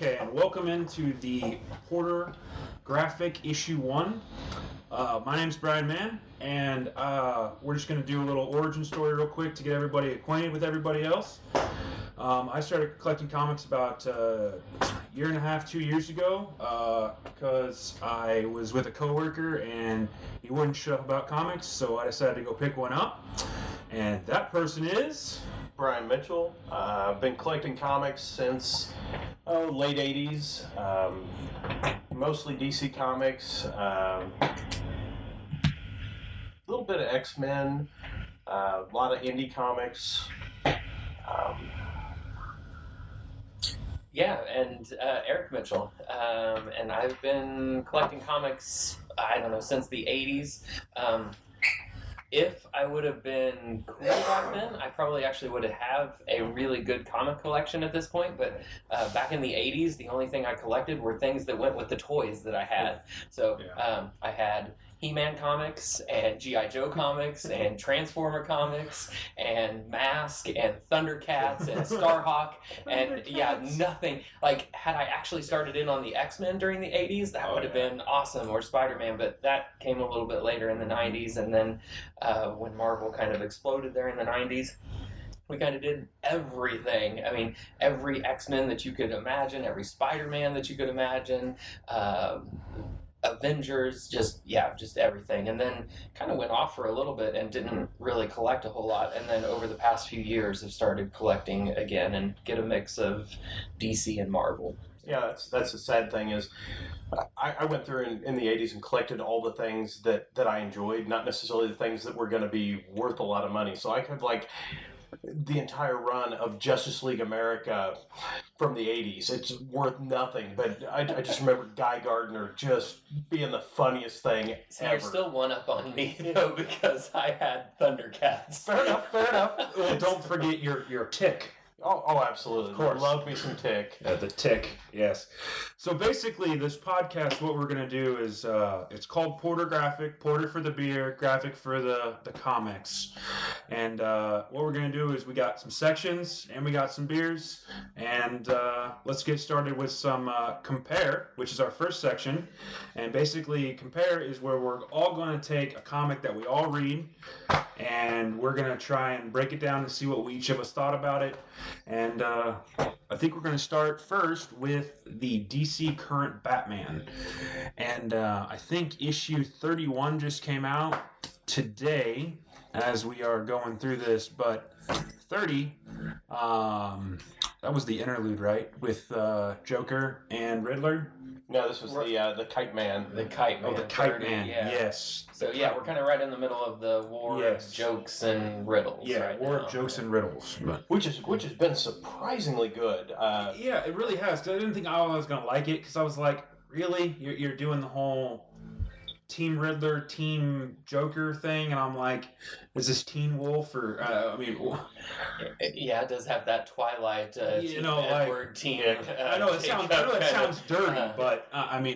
Okay, and welcome into the Porter Graphic Issue 1. My name's Brian Mann, and we're just going to do a little origin story real quick to get everybody acquainted with everybody else. I started collecting comics about a year and a half, 2 years ago, because I was with a coworker and he wouldn't shut up about comics, so I decided to go pick one up. And that person is... Brian Mitchell. I've been collecting comics since late 80s, mostly DC Comics, a little bit of X-Men, a lot of indie comics. Eric Mitchell, and I've been collecting comics, since the 80s. If I would have been cool back then, I probably actually would have a really good comic collection at this point, but back in the 80s, the only thing I collected were things that went with the toys that I had. So I had He-Man comics, and G.I. Joe comics, and Transformer comics, and Mask, and Thundercats, and Starhawk, and nothing. Like, had I actually started in on the X-Men during the 80s, that would have been awesome, or Spider-Man, but that came a little bit later in the 90s, and then when Marvel kind of exploded there in the 90s, we kind of did everything. I mean, every X-Men that you could imagine, every Spider-Man that you could imagine, Avengers, just everything. And then kind of went off for a little bit and didn't really collect a whole lot. And then over the past few years, I've started collecting again and get a mix of DC and Marvel. Yeah, that's the sad thing is I went through in the 80s and collected all the things that I enjoyed, not necessarily the things that were going to be worth a lot of money. So I could the entire run of Justice League America from the 80s. It's worth nothing, but I just remember Guy Gardner just being the funniest thing ever. You're still one up on me, though, because I had Thundercats. Fair enough. Well, don't forget your Tick. Oh, absolutely. Of course. Love me some Tick. The Tick, yes. So basically, this podcast, what we're going to do is, it's called Porter Graphic, Porter for the beer, graphic for the comics. And what we're going to do is we got some sections and we got some beers. And let's get started with some Compare, which is our first section. And basically, Compare is where we're all going to take a comic that we all read, and we're going to try and break it down and see what each of us thought about it. And I think we're going to start first with the DC Current Batman. And I think issue 31 just came out today as we are going through this. But 30, that was the interlude, right? With Joker and Riddler. No, this was the Kite Man. The Kite Man. Oh, the Kite 30, Man, yeah. yes. So, we're kind of right in the middle of the war of jokes and riddles war of jokes and riddles. Which has been surprisingly good. Yeah, it really has. 'Cause I didn't think I was going to like it, because I was like, really? You're doing the whole Team Riddler, Team Joker thing? And I'm like, is this Teen Wolf? Or, it does have that Twilight Edward team. I know it sounds dirty, but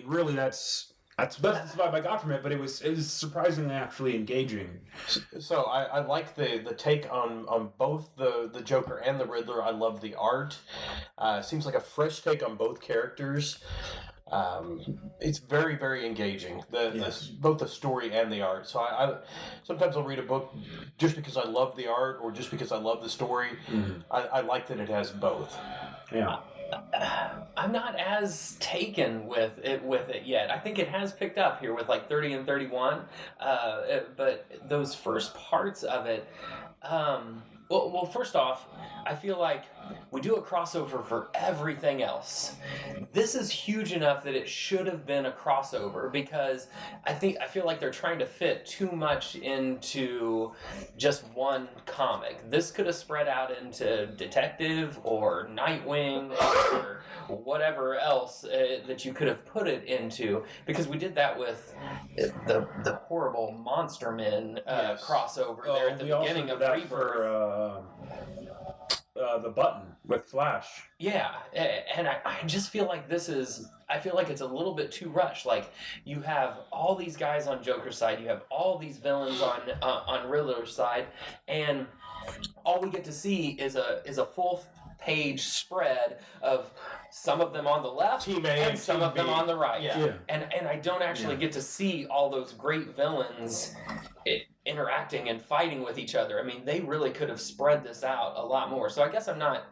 really that's the vibe I got from it. But it was surprisingly actually engaging. So I like the take on both the Joker and the Riddler. I love the art. Seems like a fresh take on both characters. It's very, very engaging. Both the story and the art. So I sometimes I'll read a book just because I love the art or just because I love the story. Mm-hmm. I like that it has both. Yeah. I'm not as taken with it yet. I think it has picked up here with 30 and 31, but those first parts of it. Well, first off, I feel like we do a crossover for everything else. This is huge enough that it should have been a crossover, because I feel like they're trying to fit too much into just one comic. This could have spread out into Detective or Nightwing or whatever else that you could have put it into, because we did that with the horrible Monster Men crossover there at the beginning of Rebirth. The Button with Flash. Yeah, and I just feel like I feel like it's a little bit too rushed. Like, you have all these guys on Joker's side, you have all these villains on Riddler's side, and all we get to see is a full page spread of some of them on the left Team A and some of them on the right. Yeah. And I don't actually get to see all those great villains interacting and fighting with each other. I mean, they really could have spread this out a lot more. So I guess I'm not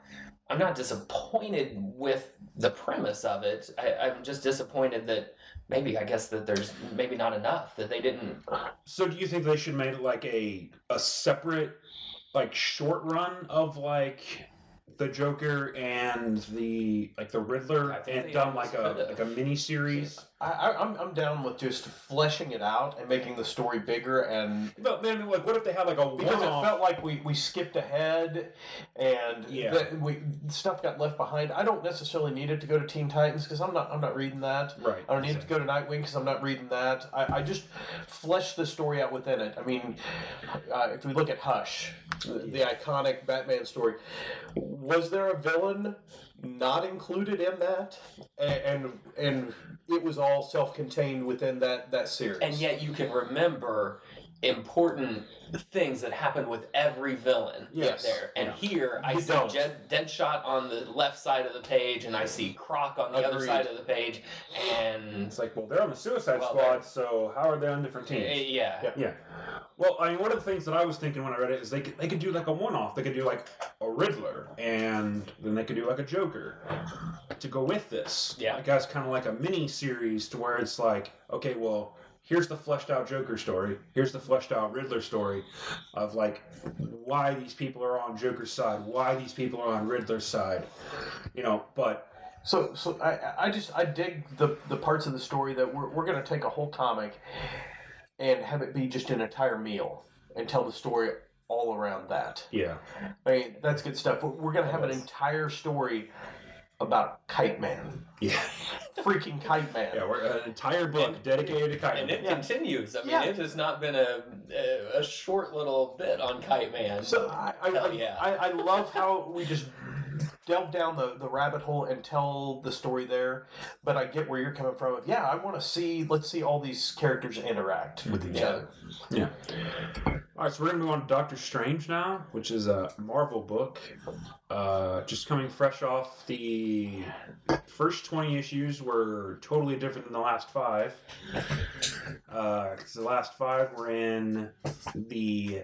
disappointed with the premise of it. I'm just disappointed that that there's maybe not enough, that they didn't. So do you think they should make it like a separate, like, short run of like the Joker and the Riddler, and done like a mini series? I'm down with just fleshing it out and making the story bigger. And but then, like, what if they had like a one-off? Because it felt like we skipped ahead and stuff got left behind. I don't necessarily need it to go to Teen Titans because I'm not reading that. Right. I don't need it to go to Nightwing because I'm not reading that. I just flesh the story out within it. I mean, if we look at Hush, the iconic Batman story, was there a villain not included in that? And it was all self-contained within that series. And yet you can remember important things that happened with every villain there. And here I see Deadshot on the left side of the page, and I see Croc on the other side of the page, and it's like, well, they're on the Suicide Squad, so how are they on different teams? Yeah. Well, I mean, one of the things that I was thinking when I read it is they could do like a one-off. They could do like a Riddler, and then they could do like a Joker to go with this. Yeah. Like as kind of like a mini series to where it's like, okay, well, here's the fleshed out Joker story. Here's the fleshed out Riddler story of like why these people are on Joker's side, why these people are on Riddler's side, but. So I dig the parts of the story that we're going to take a whole comic and have it be just an entire meal and tell the story all around that. Yeah. I mean, that's good stuff. We're going to have an entire story about Kite Man. Yeah. Freaking Kite Man. Yeah, we're an entire book dedicated to Kite Man. And it continues. I mean, it has not been a short little bit on Kite Man. So I love how we just delve down the rabbit hole and tell the story there, but I get where you're coming from. I want to let's see all these characters interact with each other. Yeah. All right, so we're going to move on to Doctor Strange now, which is a Marvel book. Just coming fresh off, the first 20 issues were totally different than the last 5. Because the last 5 were in the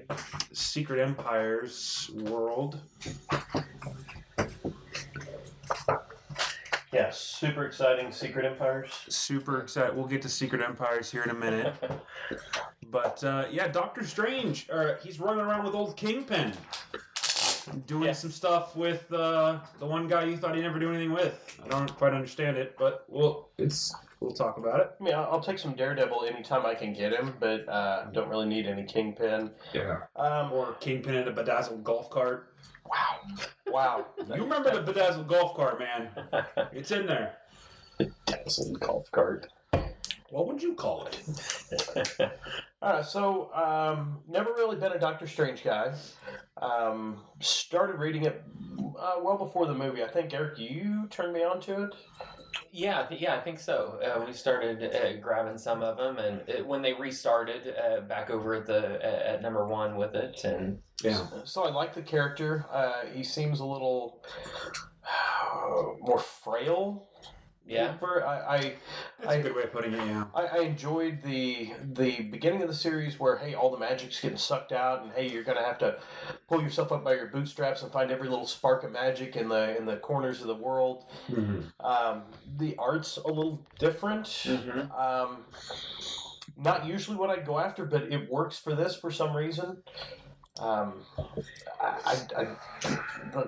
Secret Empire's world. Yeah, super exciting Secret Empires. Super excited. We'll get to Secret Empires here in a minute. But, Doctor Strange, he's running around with old Kingpin. Doing some stuff with the one guy you thought he'd never do anything with. I don't quite understand it, but we'll talk about it. I mean, I'll take some Daredevil anytime I can get him, but don't really need any Kingpin. Yeah. Or Kingpin in a bedazzled golf cart. Wow. You remember the bedazzled golf cart, man. It's in there. Bedazzled golf cart. What would you call it? Never really been a Doctor Strange guy. Started reading it well before the movie. I think, Eric, you turned me on to it. Yeah, I think so. We started grabbing some of them, and when they restarted back over at number 1 with it, and So I like the character. He seems a little more frail. Yeah, that's a good way of putting it. Yeah, I enjoyed the beginning of the series where all the magic's getting sucked out, and you're gonna have to pull yourself up by your bootstraps and find every little spark of magic in the corners of the world. Mm-hmm. The art's a little different. Mm-hmm. Not usually what I'd go after, but it works for this for some reason. The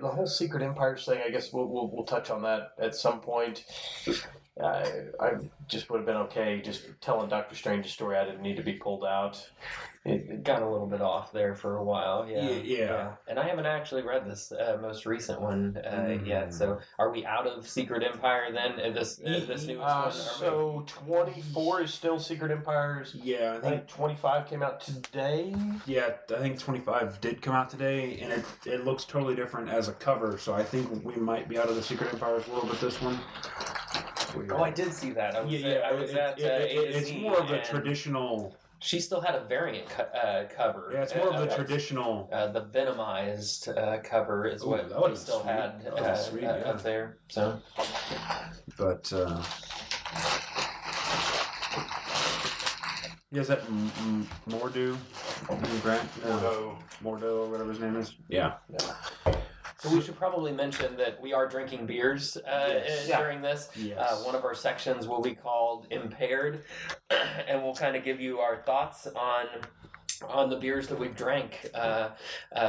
whole Secret Empires thing, I guess we'll touch on that at some point. I just would have been okay just telling Doctor Strange's story. I didn't need to be pulled out. It got a little bit off there for a while. Yeah. And I haven't actually read this most recent one yet. So are we out of Secret Empire then? This newest one? So 24 is still Secret Empires. Yeah, I think 25 came out today. Yeah, I think 25 did come out today, and it looks totally different as a cover. So I think we might be out of the Secret Empires world with this one. Oh, I did see that. I was at it's more of a traditional she still had a variant cover. Yeah, it's more of the traditional. The Venomized cover is what we still sweet. had Sweet, up there. So, but is that Mordo? Grant? Mordo, or whatever his name is. Yeah. So we should probably mention that we are drinking beers during this. Yes. One of our sections will be called Impaired, and we'll kind of give you our thoughts on the beers that we've drank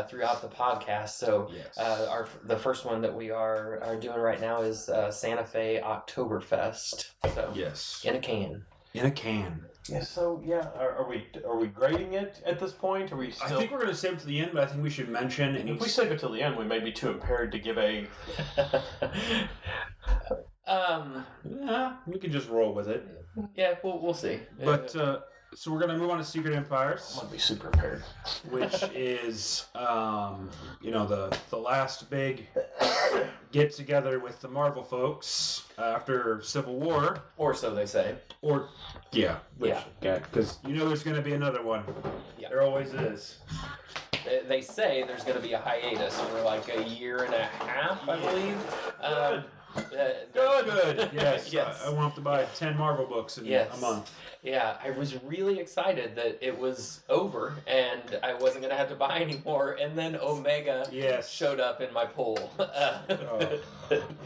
throughout the podcast. So the first one that we are doing right now is Santa Fe Oktoberfest. So in a can. In a can. Yeah. So are we grading it at this point? Are we still? I think we're going to save it to the end, but I think we should mention. If we save it till the end, we may be too impaired to give a. We can just roll with it. Yeah, we'll see. But so we're going to move on to Secret Empires. I'm going to be super impaired. Which is, the last big get together with the Marvel folks after Civil War. Or so they say. Because there's going to be another one. Yeah. There always is. They say there's going to be a hiatus for like a year and a half, I believe. Good. Yes. I want to buy 10 Marvel books in a month. Yeah, I was really excited that it was over and I wasn't going to have to buy any more. And then Omega showed up in my pool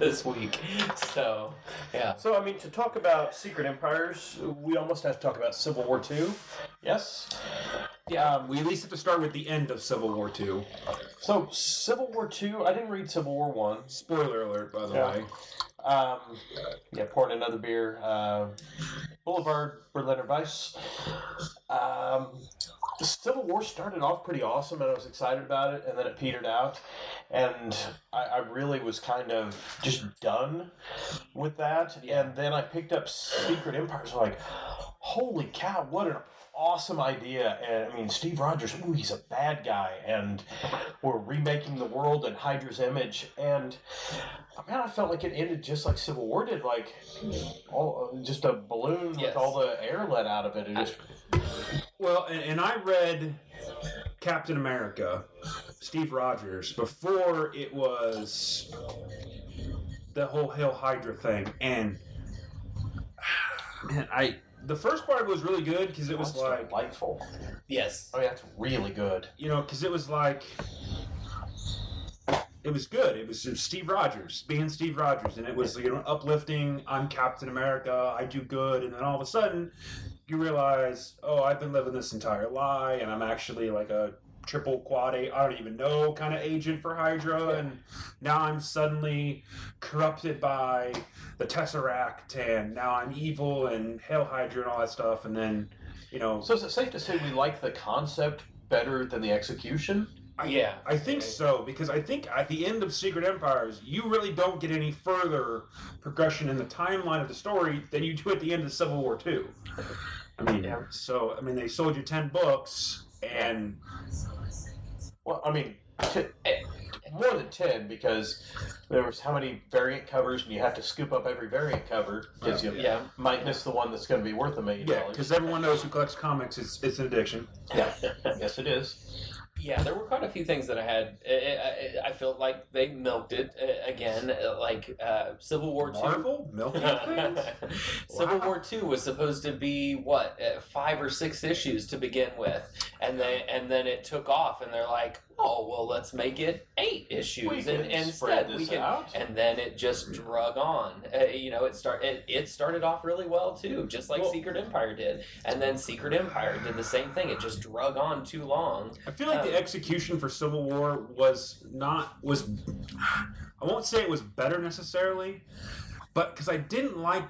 this week. So, yeah. So, I mean, to talk about Secret Empires, we almost have to talk about Civil War II. Yes? Yeah, we at least have to start with the end of Civil War II. So, Civil War II, I didn't read Civil War I. Spoiler alert, by the way. Pouring another beer. Boulevard, Berliner Weisse. The Civil War started off pretty awesome, and I was excited about it, and then it petered out. And I really was kind of just done with that. Yeah. And then I picked up Secret Empires. I'm like, holy cow, what an awesome idea. And I mean, Steve Rogers, he's a bad guy, and we're remaking the world in Hydra's image. And man, I felt like it ended just like Civil War did, like just a balloon with all the air let out of it. Well, and I read Captain America, Steve Rogers, before it was the whole Hail Hydra thing, and man, the first part was really good because it was like delightful. Yes. Oh yeah, it's really good. Because it was like. It was good. It was Steve Rogers being Steve Rogers, and it was uplifting. I'm Captain America. I do good, and then all of a sudden, you realize, I've been living this entire lie, and I'm actually like a triple quad I don't even know kind of agent for Hydra, and now I'm suddenly corrupted by the Tesseract, and now I'm evil and Hail Hydra and all that stuff, and then So is it safe to say we like the concept better than the execution? I think so, because I think at the end of Secret Empires, you really don't get any further progression in the timeline of the story than you do at the end of Civil War II. They sold you 10 books, and... Well, I mean, more than 10, because there was how many variant covers, and you have to scoop up every variant cover, because you might miss the one that's going to be worth $1 million. Yeah, because everyone knows who collects comics, it's an addiction. Yeah, yes it is. Yeah, there were quite a few things that I had. I felt like they milked it again, like Civil War II. Marvel milking things? Civil War II was supposed to be 5 or 6 issues to begin with, and then it took off, and they're like, let's make it 8 issues, and instead we can. Out. And then it just drug on. It started off really well too, just like Secret Empire did, and then Secret Empire did the same thing. It just drug on too long. I feel like the execution for Civil War was I won't say it was better necessarily, but because I didn't like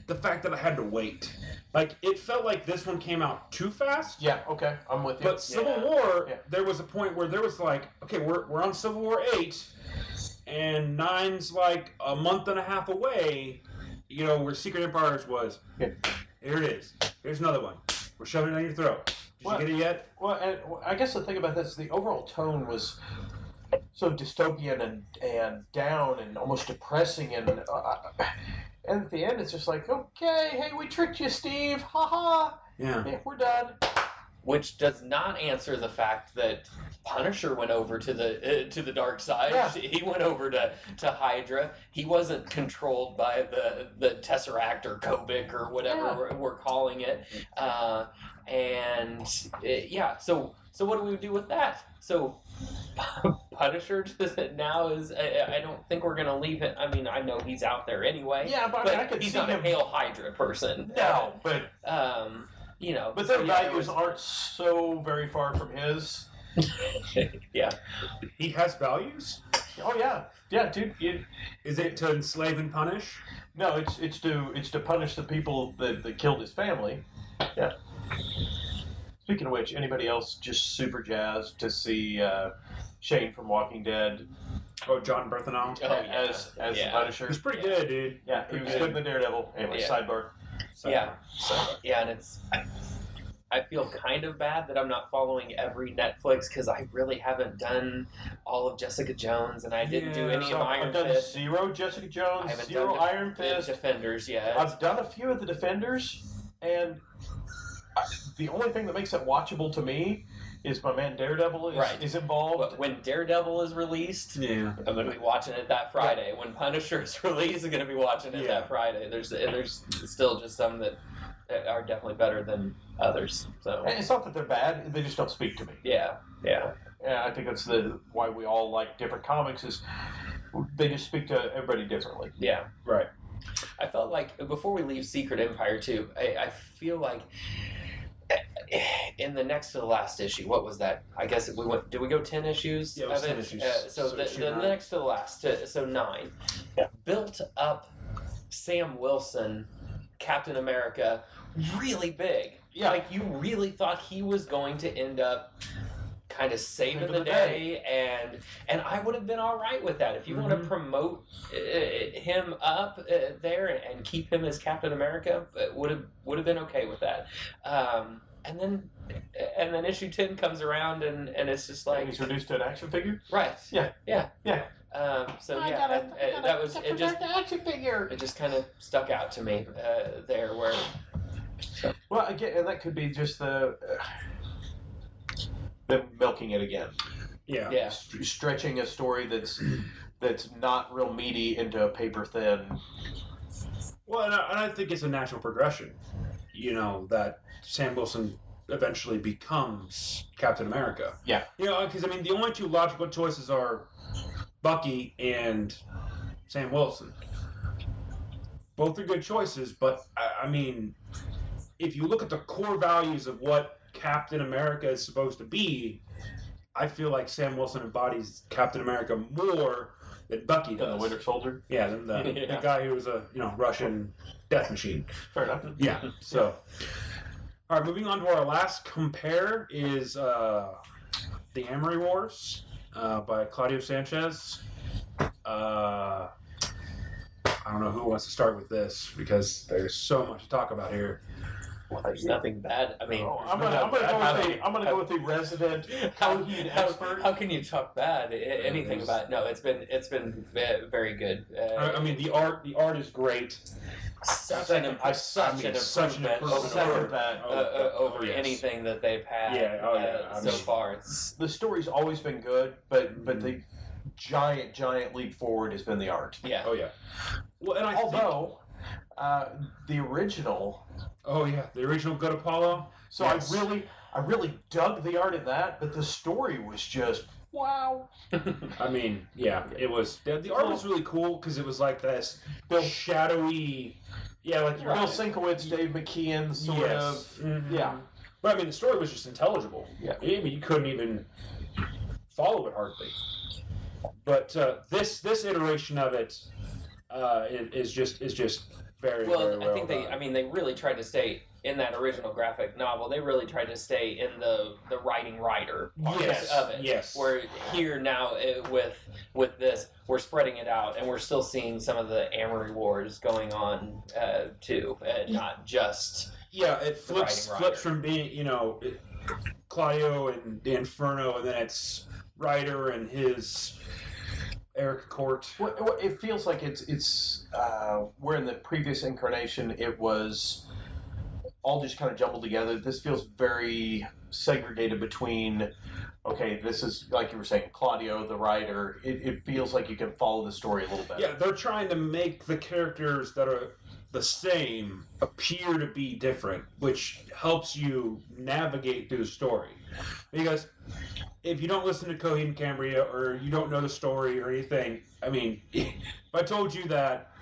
the fact that I had to wait. Like, it felt like this one came out too fast. Yeah, okay, I'm with you. But Civil War, there was a point where there was like, okay, we're on Civil War 8, and 9's like a month and a half away, where Secret Empires was. Yeah. Here it is. Here's another one. We're shoving it down your throat. Did you get it yet? Well, and I guess the thing about this, the overall tone was so dystopian and down and almost depressing, and at the end it's just like, okay, hey, we tricked you, Steve, haha. Yeah, we're done. which does not answer the fact that Punisher went over to the dark side. Yeah. He went over to Hydra. He wasn't controlled by the Tesseract or Kobik or whatever we're calling it. So what do we do with that? So Punisher now is. I don't think we're gonna leave it. I mean, I know he's out there anyway. Yeah, but I could he's see not him. a Hail Hydra person. No, but But their values aren't so very far from his. Yeah. He has values? Oh yeah, dude. Is it to enslave and punish? No, it's to punish the people that killed his family. Yeah. Speaking of which, anybody else just super jazzed to see Shane from Walking Dead Oh, John Berthenau? as the Punisher? He's pretty good, dude. Yeah, he was good in the Daredevil. Anyway, sidebar. Yeah, and it's. I feel kind of bad that I'm not following every Netflix because I really haven't done all of Jessica Jones and I didn't do any of Iron I've done Fist. zero Jessica Jones, I haven't zero done Iron Fist. Defenders yet. I've done a few of the Defenders, and the only thing that makes it watchable to me is my man Daredevil is involved. But when Daredevil is released, I'm going to be watching it that Friday. When Punisher is released, I'm going to be watching it that Friday. There's still just some that are definitely better than others. So and it's not that they're bad; they just don't speak to me. Yeah. I think that's why we all like different comics is they just speak to everybody differently. Yeah. Right. I felt like before we leave Secret Empire too, I feel like in the next to the last issue, what was that? I guess did we go 10 issues? Yeah, it was 10 issues. So the next to the last, so 9. Yeah. Built up Sam Wilson, Captain America, really big. Yeah. Like you really thought he was going to end up kind of saving the day, and I would have been all right with that. If you want to promote him up there and keep him as Captain America, would have been okay with that. And then issue 10 comes around and it's just like he's reduced to an action figure. Right. Yeah. That was it. Just action figure. It just kind of stuck out to me there where. Well, again, and that could be just them milking it again. Yeah. Stretching a story that's not real meaty into a paper thin. Well, and I think it's a natural progression. That Sam Wilson eventually becomes Captain America. Yeah. Because the only two logical choices are Bucky and Sam Wilson. Both are good choices, but if you look at the core values of what Captain America is supposed to be, I feel like Sam Wilson embodies Captain America more than Bucky does. The Winter Soldier? Yeah, than the guy who was a Russian death machine. Fair enough. Yeah, so. All right, moving on to our last compare is The Amory Wars by Claudio Sanchez. I don't know who wants to start with this because there's so much to talk about here. Well, there's nothing bad. I'm gonna go with the resident Coheed expert. How can you talk bad? Anything about it? No, it's been very good. The art is great. Such an improvement over anything that they've had so far. The story's always been good, but the giant leap forward has been the art. Yeah. Oh yeah. Well, and although the original. Oh yeah, the original Good Apollo. So yes. I really dug the art in that, but the story was just wow. It was. The art was really cool because it was like this shadowy. Yeah, like Bill Sienkiewicz, Dave McKeon sort of. Mm-hmm. Yeah. But the story was just intelligible. Yeah. You couldn't even follow it hardly. But this iteration of it is just very very well I think they really tried to stay in that original graphic novel. They really tried to stay in the writing writer part of it. Yes. Where here now with this, we're spreading it out, and we're still seeing some of the Amory Wars going on too, not just. Yeah, it flips from being Claudio and the Inferno, and then it's Ryder and his Eric Court. Well, it feels like it's where in the previous incarnation it was all just kind of jumbled together. This feels very segregated between, okay, this is, like you were saying, Claudio, the writer. It feels like you can follow the story a little better. Yeah, they're trying to make the characters that are the same appear to be different, which helps you navigate through the story. Because if you don't listen to Coheed and Cambria, or you don't know the story or anything, I mean, if I told you that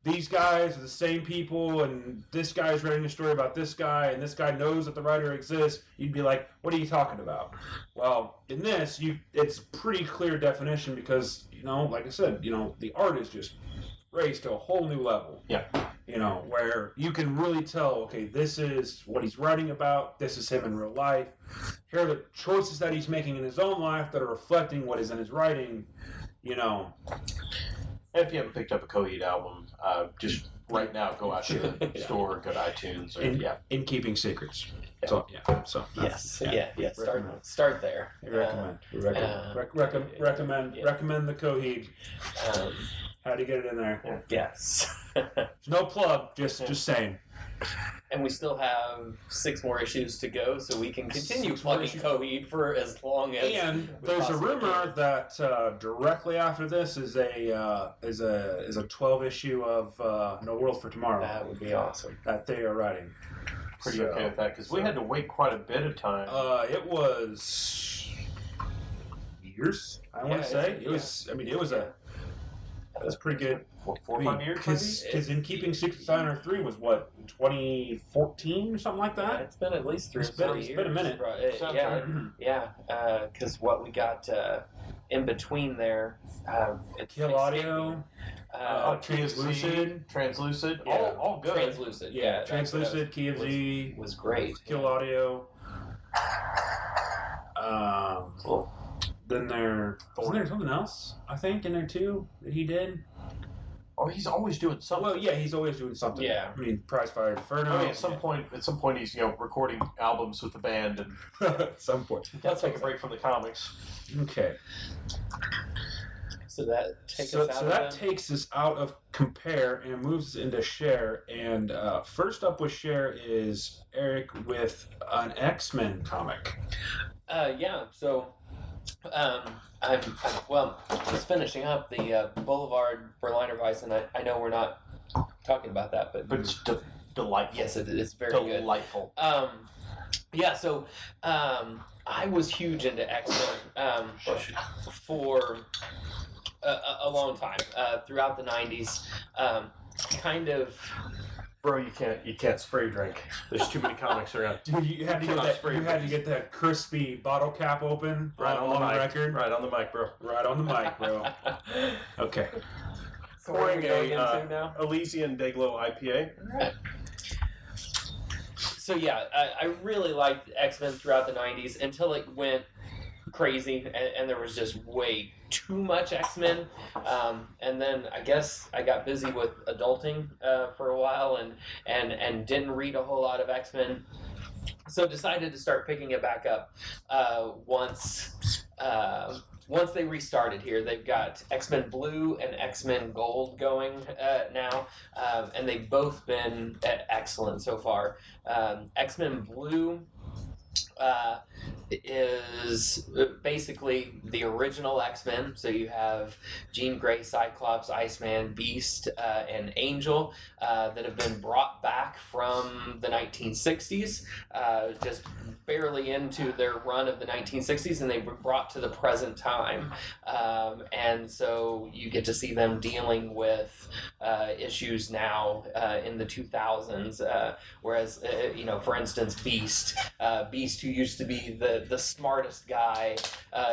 these guys are the same people, and this guy's writing a story about this guy, and this guy knows that the writer exists, you'd be like, what are you talking about? Well, in this, it's pretty clear definition because, like I said, the art is just raised to a whole new level. Yeah. Where you can really tell, okay, this is what he's writing about, this is him in real life. Here are the choices that he's making in his own life that are reflecting what is in his writing, And if you haven't picked up a Coheed album, just right now go out to the store, go to iTunes. Or, In Keeping Secrets. Yeah. So Yes. Start there. Recommend the Coheed. How to get it in there? Yes. No plug, just saying. And we still have 6 more issues to go, so we can continue plugging Coheed for as long as. And there's a rumor that directly after this is a 12 issue of No World for Tomorrow. That would be awesome. That they are writing. Pretty okay with that, because we had to wait quite a bit of time. It was years. I want to say it was. I mean, it was pretty good. 4 or 5 years, because In Keeping Secret Signer 3 was what, 2014 or something like that? It's been at least 3 or 4 years. It's been a minute. Because what we got in between there, Kill Audio, Translucid, all good. Translucid, Translucid, Key of Z was great. Kill Audio. Then wasn't there something else, I think, in there too that he did? Oh, he's always doing something. Well, yeah, he's always doing something. Yeah. I mean, Prize Fire Inferno. I mean, at some point, he's recording albums with the band, and at some point. Gotta take a break from the comics. Okay. So that takes us out of Compare and moves us into Share. And first up with Share is Eric with an X-Men comic. So I'm just finishing up the Boulevard Berliner Weisse, and I know we're not talking about that, but it's delightful. Yes, it's very delightful. Good. So I was huge into X-Men for a long time, throughout the 90s. Bro, you can't spray drink. There's too many comics around. Dude, you had to get that crispy bottle cap open right on the mic. Record. Right on the mic, bro. Right on the mic, bro. Okay. So pouring a Elysian Dayglow IPA. All right. So I really liked X-Men throughout the 90s until it went crazy and there was just way too much X-Men, and then I guess I got busy with adulting for a while and didn't read a whole lot of X-Men, so decided to start picking it back up once they restarted here. They've got X-Men Blue and X-Men Gold going now, and they've both been excellent so far. X-Men Blue is basically the original X-Men. So you have Jean Grey, Cyclops, Iceman, Beast, and Angel that have been brought back from the 1960s, just barely into their run of the 1960s, and they were brought to the present time. And so you get to see them dealing with issues now in the 2000s, whereas, for instance, Beast, who used to be the smartest guy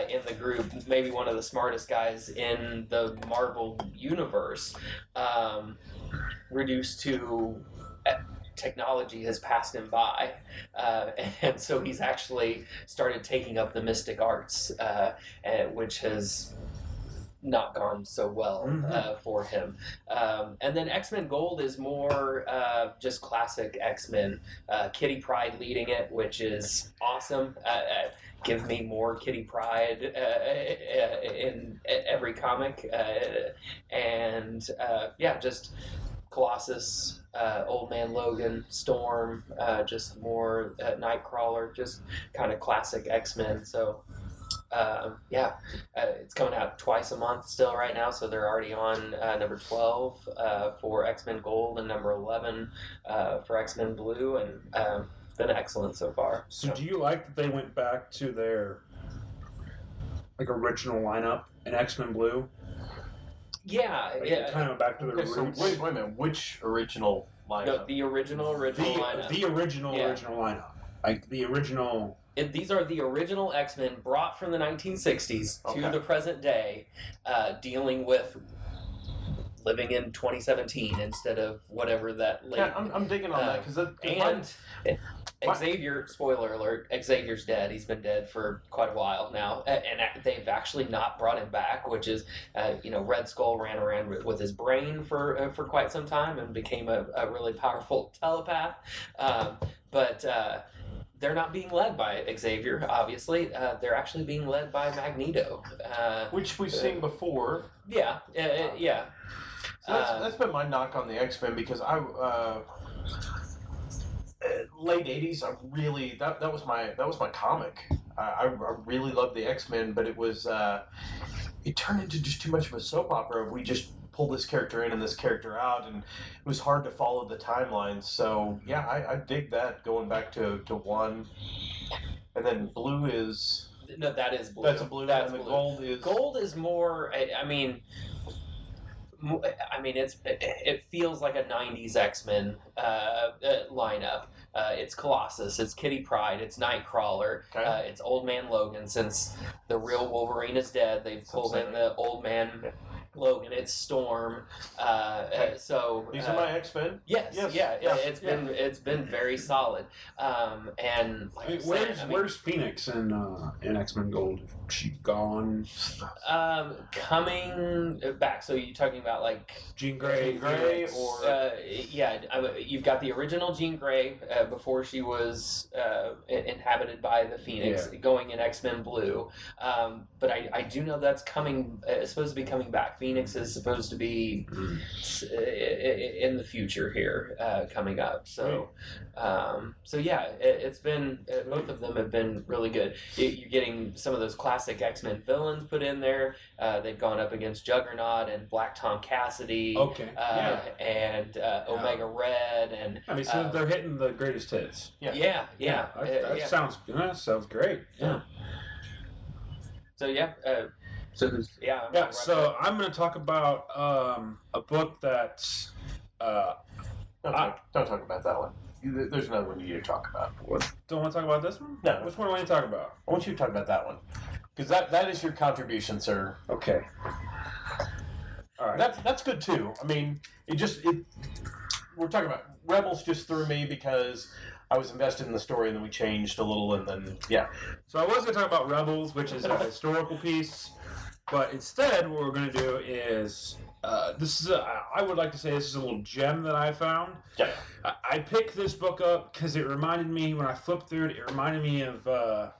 in the group, maybe one of the smartest guys in the Marvel universe, reduced to technology has passed him by, and so he's actually started taking up the mystic arts, which has not gone so well for him. And then X-Men Gold is more just classic X-Men. Kitty Pryde leading it, which is awesome. Give me more Kitty Pryde in every comic. And just Colossus, Old Man Logan, Storm, just more Nightcrawler, just kind of classic X-Men. So, it's coming out twice a month still right now. So they're already on number 12 for X-Men Gold and number 11 for X-Men Blue, and been excellent so far. So do you like that they went back to their original lineup in X-Men Blue? Yeah, Kind of back to their roots. So wait a minute. Which original lineup? No, the original lineup. The original lineup. Like the original. These are the original X-Men brought from the 1960s to the present day, dealing with living in 2017 instead of whatever that late. Yeah, I'm digging on that because Xavier, spoiler alert, Xavier's dead. He's been dead for quite a while now, and they've actually not brought him back, which is, Red Skull ran around with his brain for quite some time and became a really powerful telepath, but they're not being led by Xavier, obviously. They're actually being led by Magneto. Which we've seen before. Yeah. So that's been my knock on the X-Men, because late 80s, I really that was my comic. I really loved the X-Men, but it turned into just too much of a soap opera. We just pull this character in and this character out, and it was hard to follow the timelines. So yeah, I dig that, going back to one, and then Blue is that is Blue. That's a Blue. That's and Blue. the Gold is more. It feels like a 90s X-Men lineup. It's Colossus, it's Kitty Pryde, it's Nightcrawler, it's Old Man Logan. Since the real Wolverine is dead, they've pulled in the Old Man Logan. It's Storm. So these are my X-Men. Yes. It's been very solid. And like where's Phoenix in X-Men Gold? She gone? Coming back. So you're talking about like Jean Grey, or you've got the original Jean Grey before she was inhabited by the Phoenix, going in X-Men Blue. But I do know that's coming. It's supposed to be coming back. Phoenix is supposed to be in the future here, coming up. So, it's been both of them have been really good. You're getting some of those classic X-Men villains put in there. They've gone up against Juggernaut and Black Tom Cassidy. And Omega Red, and so they're hitting the greatest hits. That sounds great. Yeah. So I'm going to talk about a book that's. Don't talk about that one. There's another one you need to talk about. What? Don't want to talk about this one? No. Which one do I want to talk about? I want you to talk about that one, because that is your contribution, sir. Okay. All right. That's good too. I mean, we're talking about Rebels just threw me because I was invested in the story, and then we changed a little, and then So I was going to talk about Rebels, which is a historical piece, but instead, what we're going to do is I would like to say this is a little gem that I found. Yeah. I picked this book up because it reminded me, when I flipped through it, it reminded me of a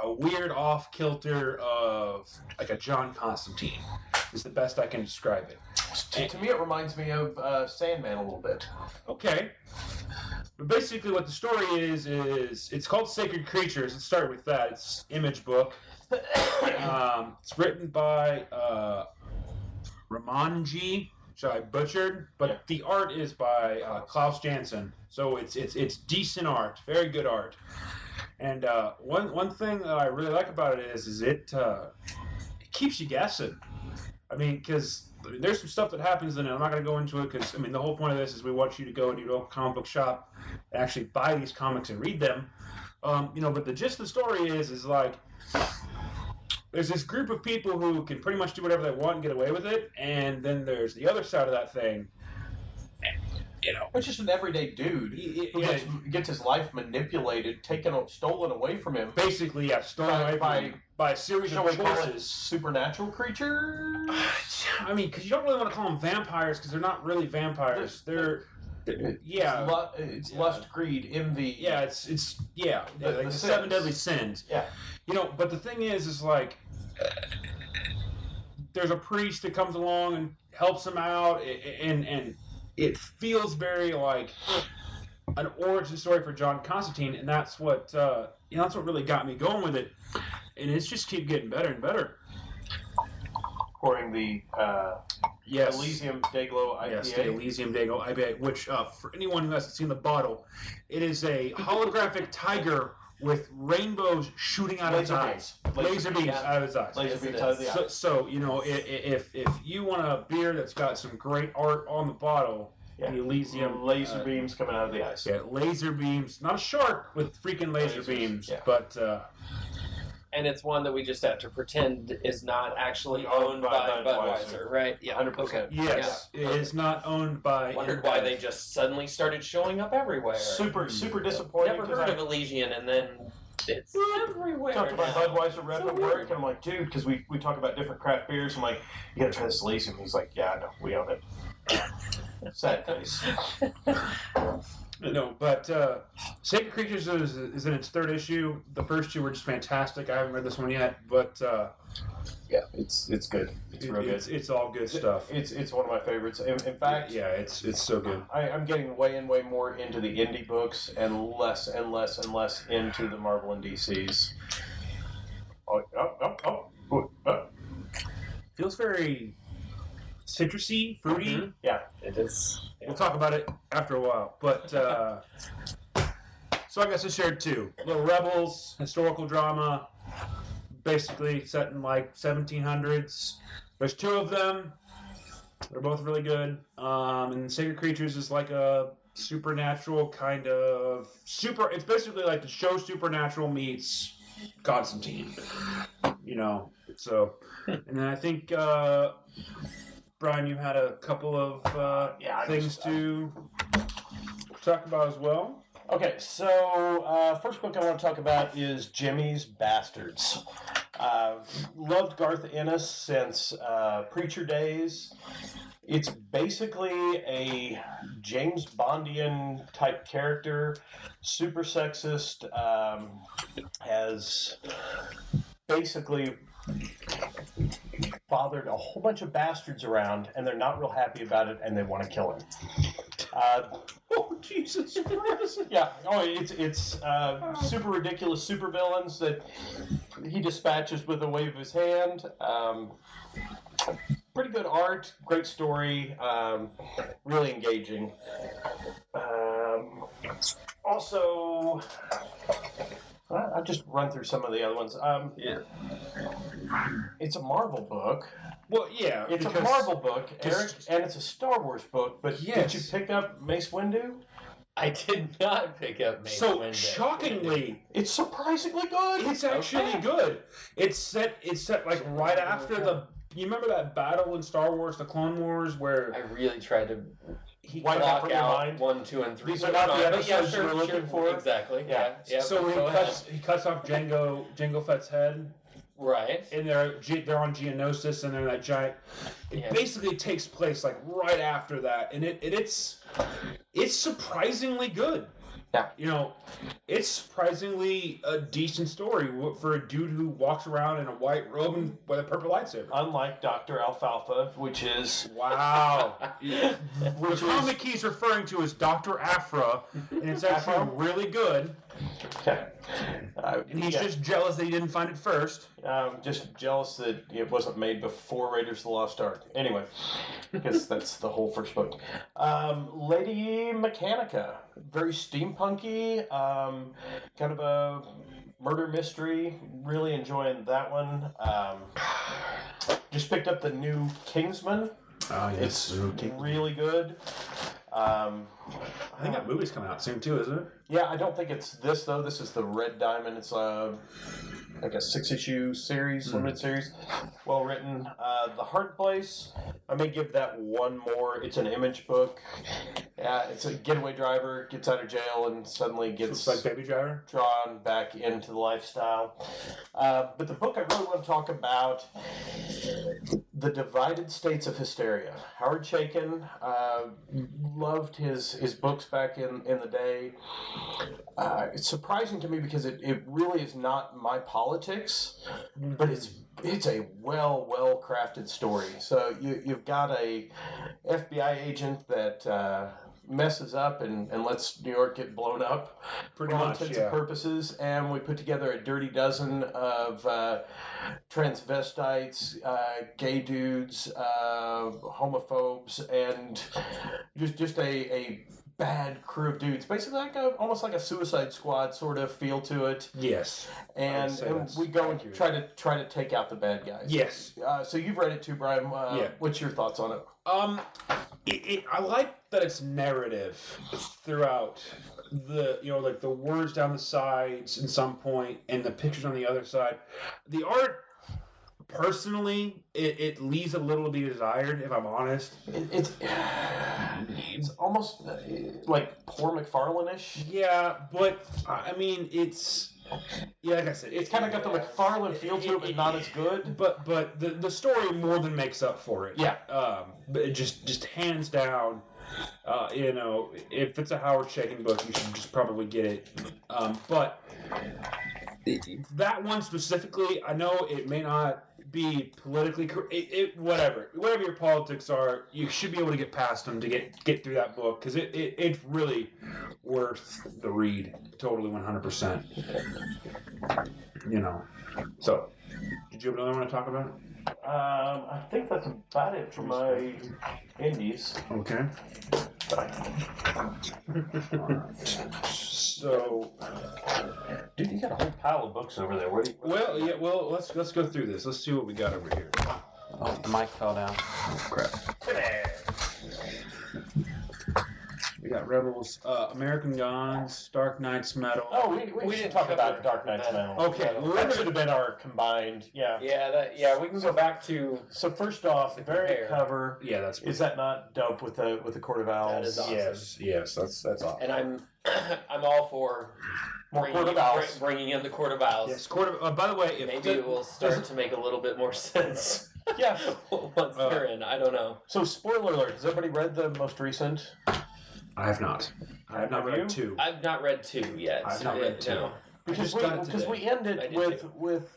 weird off-kilter of like a John Constantine. Is the best I can describe it. To me, it reminds me of Sandman a little bit. Okay. But basically what the story is it's called Sacred Creatures. Let's start with that. It's image book. It's written by Ramonji, which I butchered, but the art is by Klaus Janson. So it's decent art, very good art. And one thing that I really like about it is it keeps you guessing. I mean, because there's some stuff that happens in it. I'm not going to go into it because, the whole point of this is we want you to go into your local comic book shop and actually buy these comics and read them. But the gist of the story is like there's this group of people who can pretty much do whatever they want and get away with it, and then there's the other side of that thing. It's just an everyday dude who gets his life manipulated, stolen away from him. Basically, stolen away from him by a series of choices. Supernatural creatures? Because you don't really want to call them vampires because they're not really vampires. It's lust, greed, envy. It's the 7 deadly sins. Yeah. But the thing is like there's a priest that comes along and helps him out, and it feels very like an origin story for John Constantine, and that's what that's what really got me going with it, and it's just keep getting better and better. Pouring the Elysian Dayglow IPA. Yes, the Elysian Dayglow IPA, which for anyone who hasn't seen the bottle, it is a holographic tiger with rainbows shooting out of his eyes. Laser beams out of his eyes. Laser beams out of the eyes. So if you want a beer that's got some great art on the bottle, the Elysium laser beams coming out of the eyes. Yeah, laser beams. Not a shark with freaking laser beams, but. And it's one that we just have to pretend is not actually owned by Budweiser, right? Yeah, 100%. Okay. Yes, it is not owned by. Wondered why they just suddenly started showing up everywhere. Super disappointing. Never heard of Elysian, and then it's everywhere. Talked about Budweiser rep at work, and I'm like, dude, because we talk about different craft beers. I'm like, you gotta try this Elysian. He's like, yeah, no, we own it. Sad face. No, but Sacred Creatures is in its third issue. The first two were just fantastic. I haven't read this one yet, but yeah, it's good. It's real good. It's all good stuff. It's one of my favorites. In fact, yeah, it's so good. I'm getting way more into the indie books and less into the Marvel and DCs. Feels very citrusy, fruity. Mm-hmm. Yeah, it is. We'll talk about it after a while. But so I guess I shared two. Little Rebels, historical drama, basically set in like 1700s. There's two of them. They're both really good. And Sacred Creatures is like a supernatural kind of it's basically like the show Supernatural meets Constantine. So and then I think Brian, you had a couple of things to talk about as well. Okay, so first book I want to talk about is Jimmy's Bastards. Loved Garth Ennis since Preacher days. It's basically a James Bondian type character, super sexist, has basically fathered a whole bunch of bastards around, and they're not real happy about it, and they want to kill him. Oh, Jesus Christ. Yeah. Oh, it's super ridiculous super villains that he dispatches with a wave of his hand. Pretty good art, great story, really engaging. Also, I'll just run through some of the other ones. It's a Marvel book. Well, yeah. It's a Marvel book, Eric, and it's a Star Wars book, but did you pick up Mace Windu? I did not pick up Mace Windu. So, shockingly, it's surprisingly good. It's actually good. It's set like right after you remember that battle in Star Wars, the Clone Wars, where I really tried to block out 1, 2, and 3. These are not the episodes you're looking for. Exactly. Yeah. So he cuts off Jango Fett's head. Right. And they're on Geonosis, and they're that giant. It basically takes place like right after that, and it's surprisingly good. Yeah. It's surprisingly a decent story for a dude who walks around in a white robe and with a purple lightsaber. Unlike Dr. Alfalfa, which is... Wow. The comic he's referring to is Dr. Aphra, and it's actually really good. Okay. And he's just jealous that he didn't find it first. Just jealous that it wasn't made before Raiders of the Lost Ark. Anyway, because that's the whole first book. Lady Mechaka. Very steampunky. Kind of a murder mystery. Really enjoying that one. Just picked up the new Kingsman. Oh, yes. It's really good. I think that movie's coming out soon too, isn't it? Yeah, I don't think it's this though. This is the Red Diamond. It's like a 6-issue series, limited series, well written. The Hard Place, I may give that one more. It's an Image book. It's a getaway driver, gets out of jail and suddenly gets like Baby Driver, drawn back into the lifestyle. But the book I really want to talk about, The Divided States of Hysteria. Howard Chaykin, loved his books back in the day. It's surprising to me because it really is not my politics, but it's it's a well crafted story. So you've got a FBI agent that messes up and lets New York get blown up Pretty for all much, intents yeah. and purposes, and we put together a dirty dozen of transvestites, gay dudes, homophobes, and just a bad crew of dudes, basically almost like a Suicide Squad sort of feel to it. Yes. And we go and try to take out the bad guys. Yes. So you've read it too, Brian. Yeah. What's your thoughts on it? I like that it's narrative throughout the, like the words down the sides in some point and the pictures on the other side. The art, personally, it leaves a little to be desired, if I'm honest. It's almost like poor McFarlane-ish. Yeah, but I mean, like I said, It's kind of got the McFarlane feel to it, but not as good. But the story more than makes up for it. Yeah. But it just hands down, if it's a Howard Chaykin book, you should just probably get it. But that one specifically, I know it may not be politically correct. Whatever your politics are, you should be able to get past them to get through that book, because it's really worth the read. Totally 100%. So, did you have another one to talk about? I think that's about it for my indies. Okay. So, Dude, you got a whole pile of books over there. Let's go through this. Let's see what we got over here. Oh, the mic fell down. Oh, crap. We got Rebels, American Gods, Dark Knight's Metal. Oh, we didn't talk about Dark Knight's Metal. Okay, well, that should have been our combined. Yeah. We can go back to. So first off, the very cover. Yeah, that's. Is that not dope with the Court of Owls? That is awesome. Yes, that's awesome. And I'm all for more Court of Owls. Bringing in the Court of Owls. Yes, Court of. By the way, maybe it will start to make a little bit more sense. Yeah. Once they're in, I don't know. So spoiler alert: has everybody read the most recent? I have not. I have not read 2. I've not read 2 yet. I've not read 2. No. Because we ended with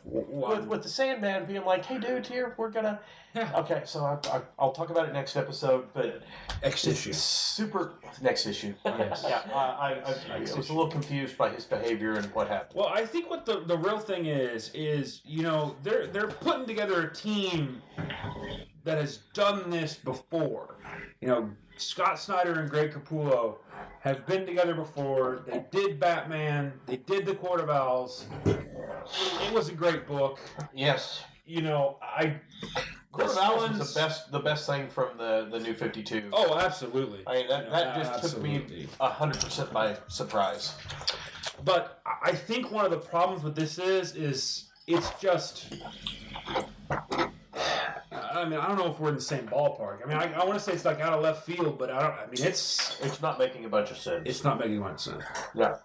the Sandman being like, "Hey, dude, here we're gonna." Yeah. Okay, so I'll talk about it next episode, but next issue. Super next issue. Yes. Yeah. I was a little confused by his behavior and what happened. Well, I think what the real thing is they're putting together a team that has done this before. Scott Snyder and Greg Capullo have been together before. They did Batman. They did the Court of Owls. It was a great book. Yes. Court of Owls is the best thing from the New 52. Oh, absolutely. I mean, that just took me 100% by surprise. But I think one of the problems with this is it's just. I mean, I don't know if we're in the same ballpark. I mean, I want to say it's like out of left field, but it's not making a bunch of sense. It's not making much sense. Yeah.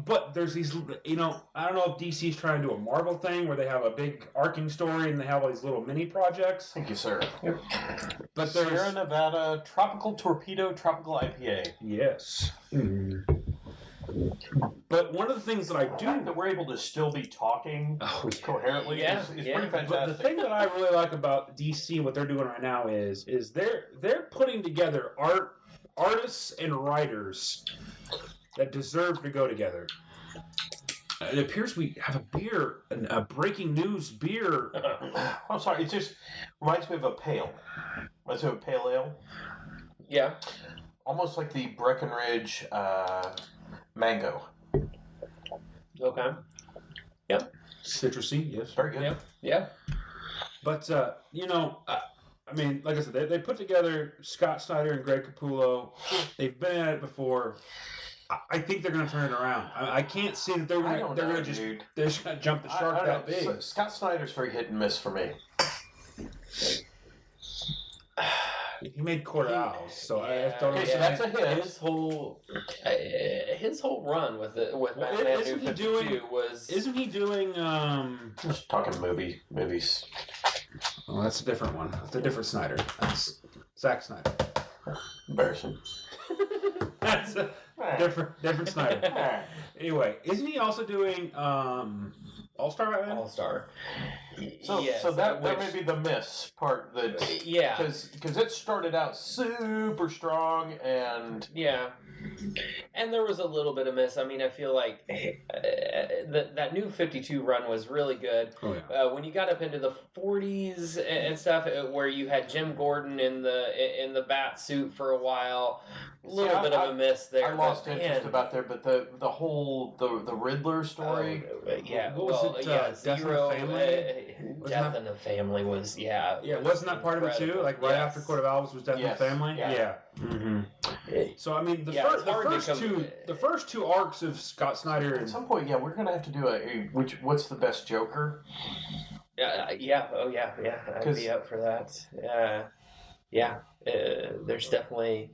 But there's these, I don't know if DC's trying to do a Marvel thing where they have a big arcing story and they have all these little mini projects. Thank you, sir. Yep. But there's Sierra Nevada Tropical Torpedo Tropical IPA. Yes. Mm-hmm. But one of the things that I do... that we're able to still be talking coherently is pretty fantastic. But the thing that I really like about DC, what they're doing right now is they're putting together artists and writers that deserve to go together. It appears we have a breaking news beer. I'm sorry, it just reminds me of a pale. Reminds me of a pale ale. Yeah. Almost like the Breckenridge... mango. Okay. Yep. Citrusy, yes. Very good. Yep. Yeah. But, I mean, like I said, they put together Scott Snyder and Greg Capullo. They've been at it before. I think they're going to turn it around. I can't see that they're going to jump the shark that big. So, Scott Snyder's very hit and miss for me. He made Court of Owls, so so that's a hit. His whole run with Batman New 52 was. Isn't he doing? Just talking movies. Well, that's a different one. That's a different Snyder. That's Zack Snyder. Embarrassing. That's a different Snyder. Anyway, isn't he also doing All-Star Batman? All-Star. So, Yes, so that may be the miss part that yeah, because it started out super strong and yeah, and there was a little bit of miss. I mean, I feel like that new 52 run was really good. Oh, yeah. When you got up into the 40s and stuff, where you had Jim Gordon in the bat suit for a while, a little bit of a miss there. I lost interest about there, but the whole the Riddler story. Yeah, What was it? Death in the Family? Death in the Family was Yeah, wasn't that part of it too? Like right after Court of Owls was Death in the Family. Yeah. Mm-hmm. So I mean, the first two arcs of Scott Snyder. At some point, we're gonna have to do what's the best Joker? I'd be up for that. There's definitely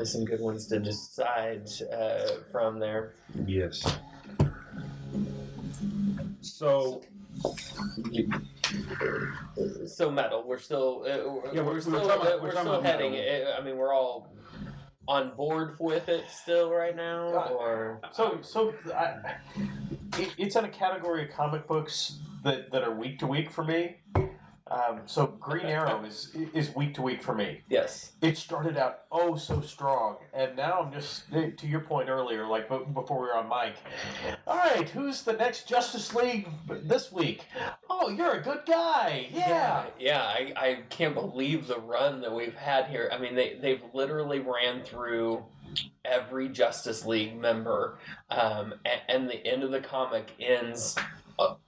some good ones to decide from there. Yes. So metal. We're still we're still heading. I mean, we're all on board with it still right now, or it's in a category of comic books that are week to week for me. So Green Arrow is week to week for me. Yes. It started out so strong, and now I'm just, to your point earlier, like before we were on mic, all right, who's the next Justice League this week? Oh, you're a good guy. Yeah. I can't believe the run that we've had here. I mean, they've literally ran through every Justice League member, and the end of the comic ends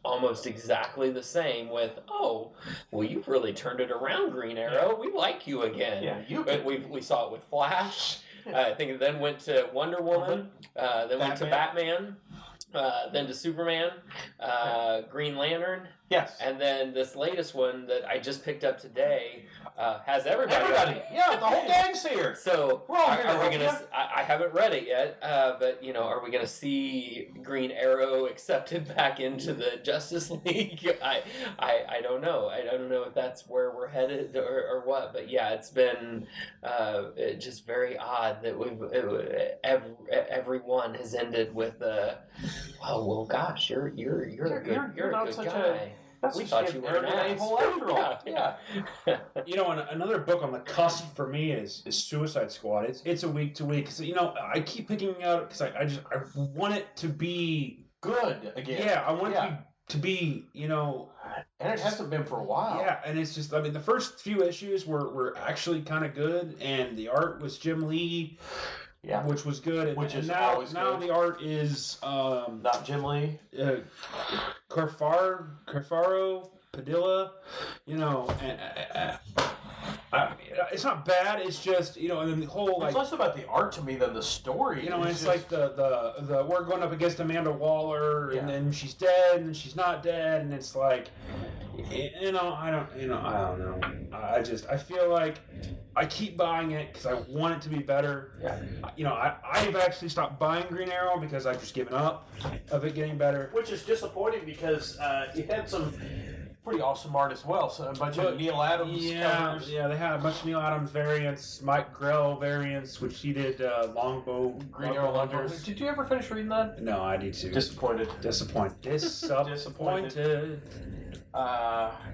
almost exactly the same with, you've really turned it around, Green Arrow. We like you again. Yeah, we saw it with Flash. I think it then went to Wonder Woman. Then went to Batman. Then to Superman. Green Lantern. Yes. And then this latest one that I just picked up today has everybody. Yeah, the whole gang's here. So we're all here. Are we gonna? I haven't read it yet, but are we gonna see Green Arrow accepted back into the Justice League? I don't know. I don't know if that's where we're headed or what. But yeah, it's been just very odd that everyone has ended with gosh, you're a good guy. We thought you were an asshole after all. Yeah. Another book on the cusp for me is Suicide Squad. It's a week to week. So, I keep picking out because I want it to be good again. Yeah, I want it to be and it hasn't been for a while. Yeah, and it's just, the first few issues were actually kind of good, and the art was Jim Lee. Yeah, which was good. Now the art is not Jim Lee. Carfaro Padilla. It's not bad. It's just and then the whole it's less about the art to me than the story. It's just like the we're going up against Amanda Waller, and then she's dead, and she's not dead, and it's like I don't know. I feel like I keep buying it because I want it to be better. Yeah. I've actually stopped buying Green Arrow because I've just given up of it getting better. Which is disappointing because it had some pretty awesome art as well. So a bunch of Neil Adams covers. Yeah, they had a bunch of Neil Adams variants, Mike Grell variants, which he did Longbow, Green Arrow Hunters. Did you ever finish reading that? No, I need to. Disappointed.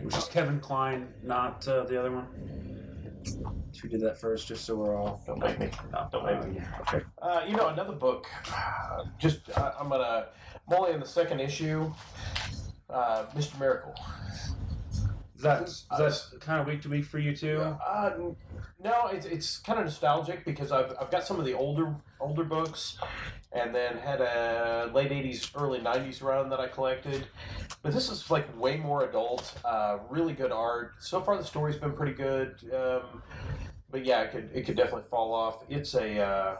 Which is Kevin Kline, not the other one. Who did that first, just so we're all... Don't make me. Don't make me. Yeah, okay. Another book. I'm going to... I'm only in the second issue. Mr. Miracle. Is that kind of week to week for you too? No, it's kind of nostalgic because I've got some of the older books, and then had a late '80s, early '90s run that I collected. But this is like way more adult. Really good art. So far, the story's been pretty good. But yeah, it could definitely fall off. It's a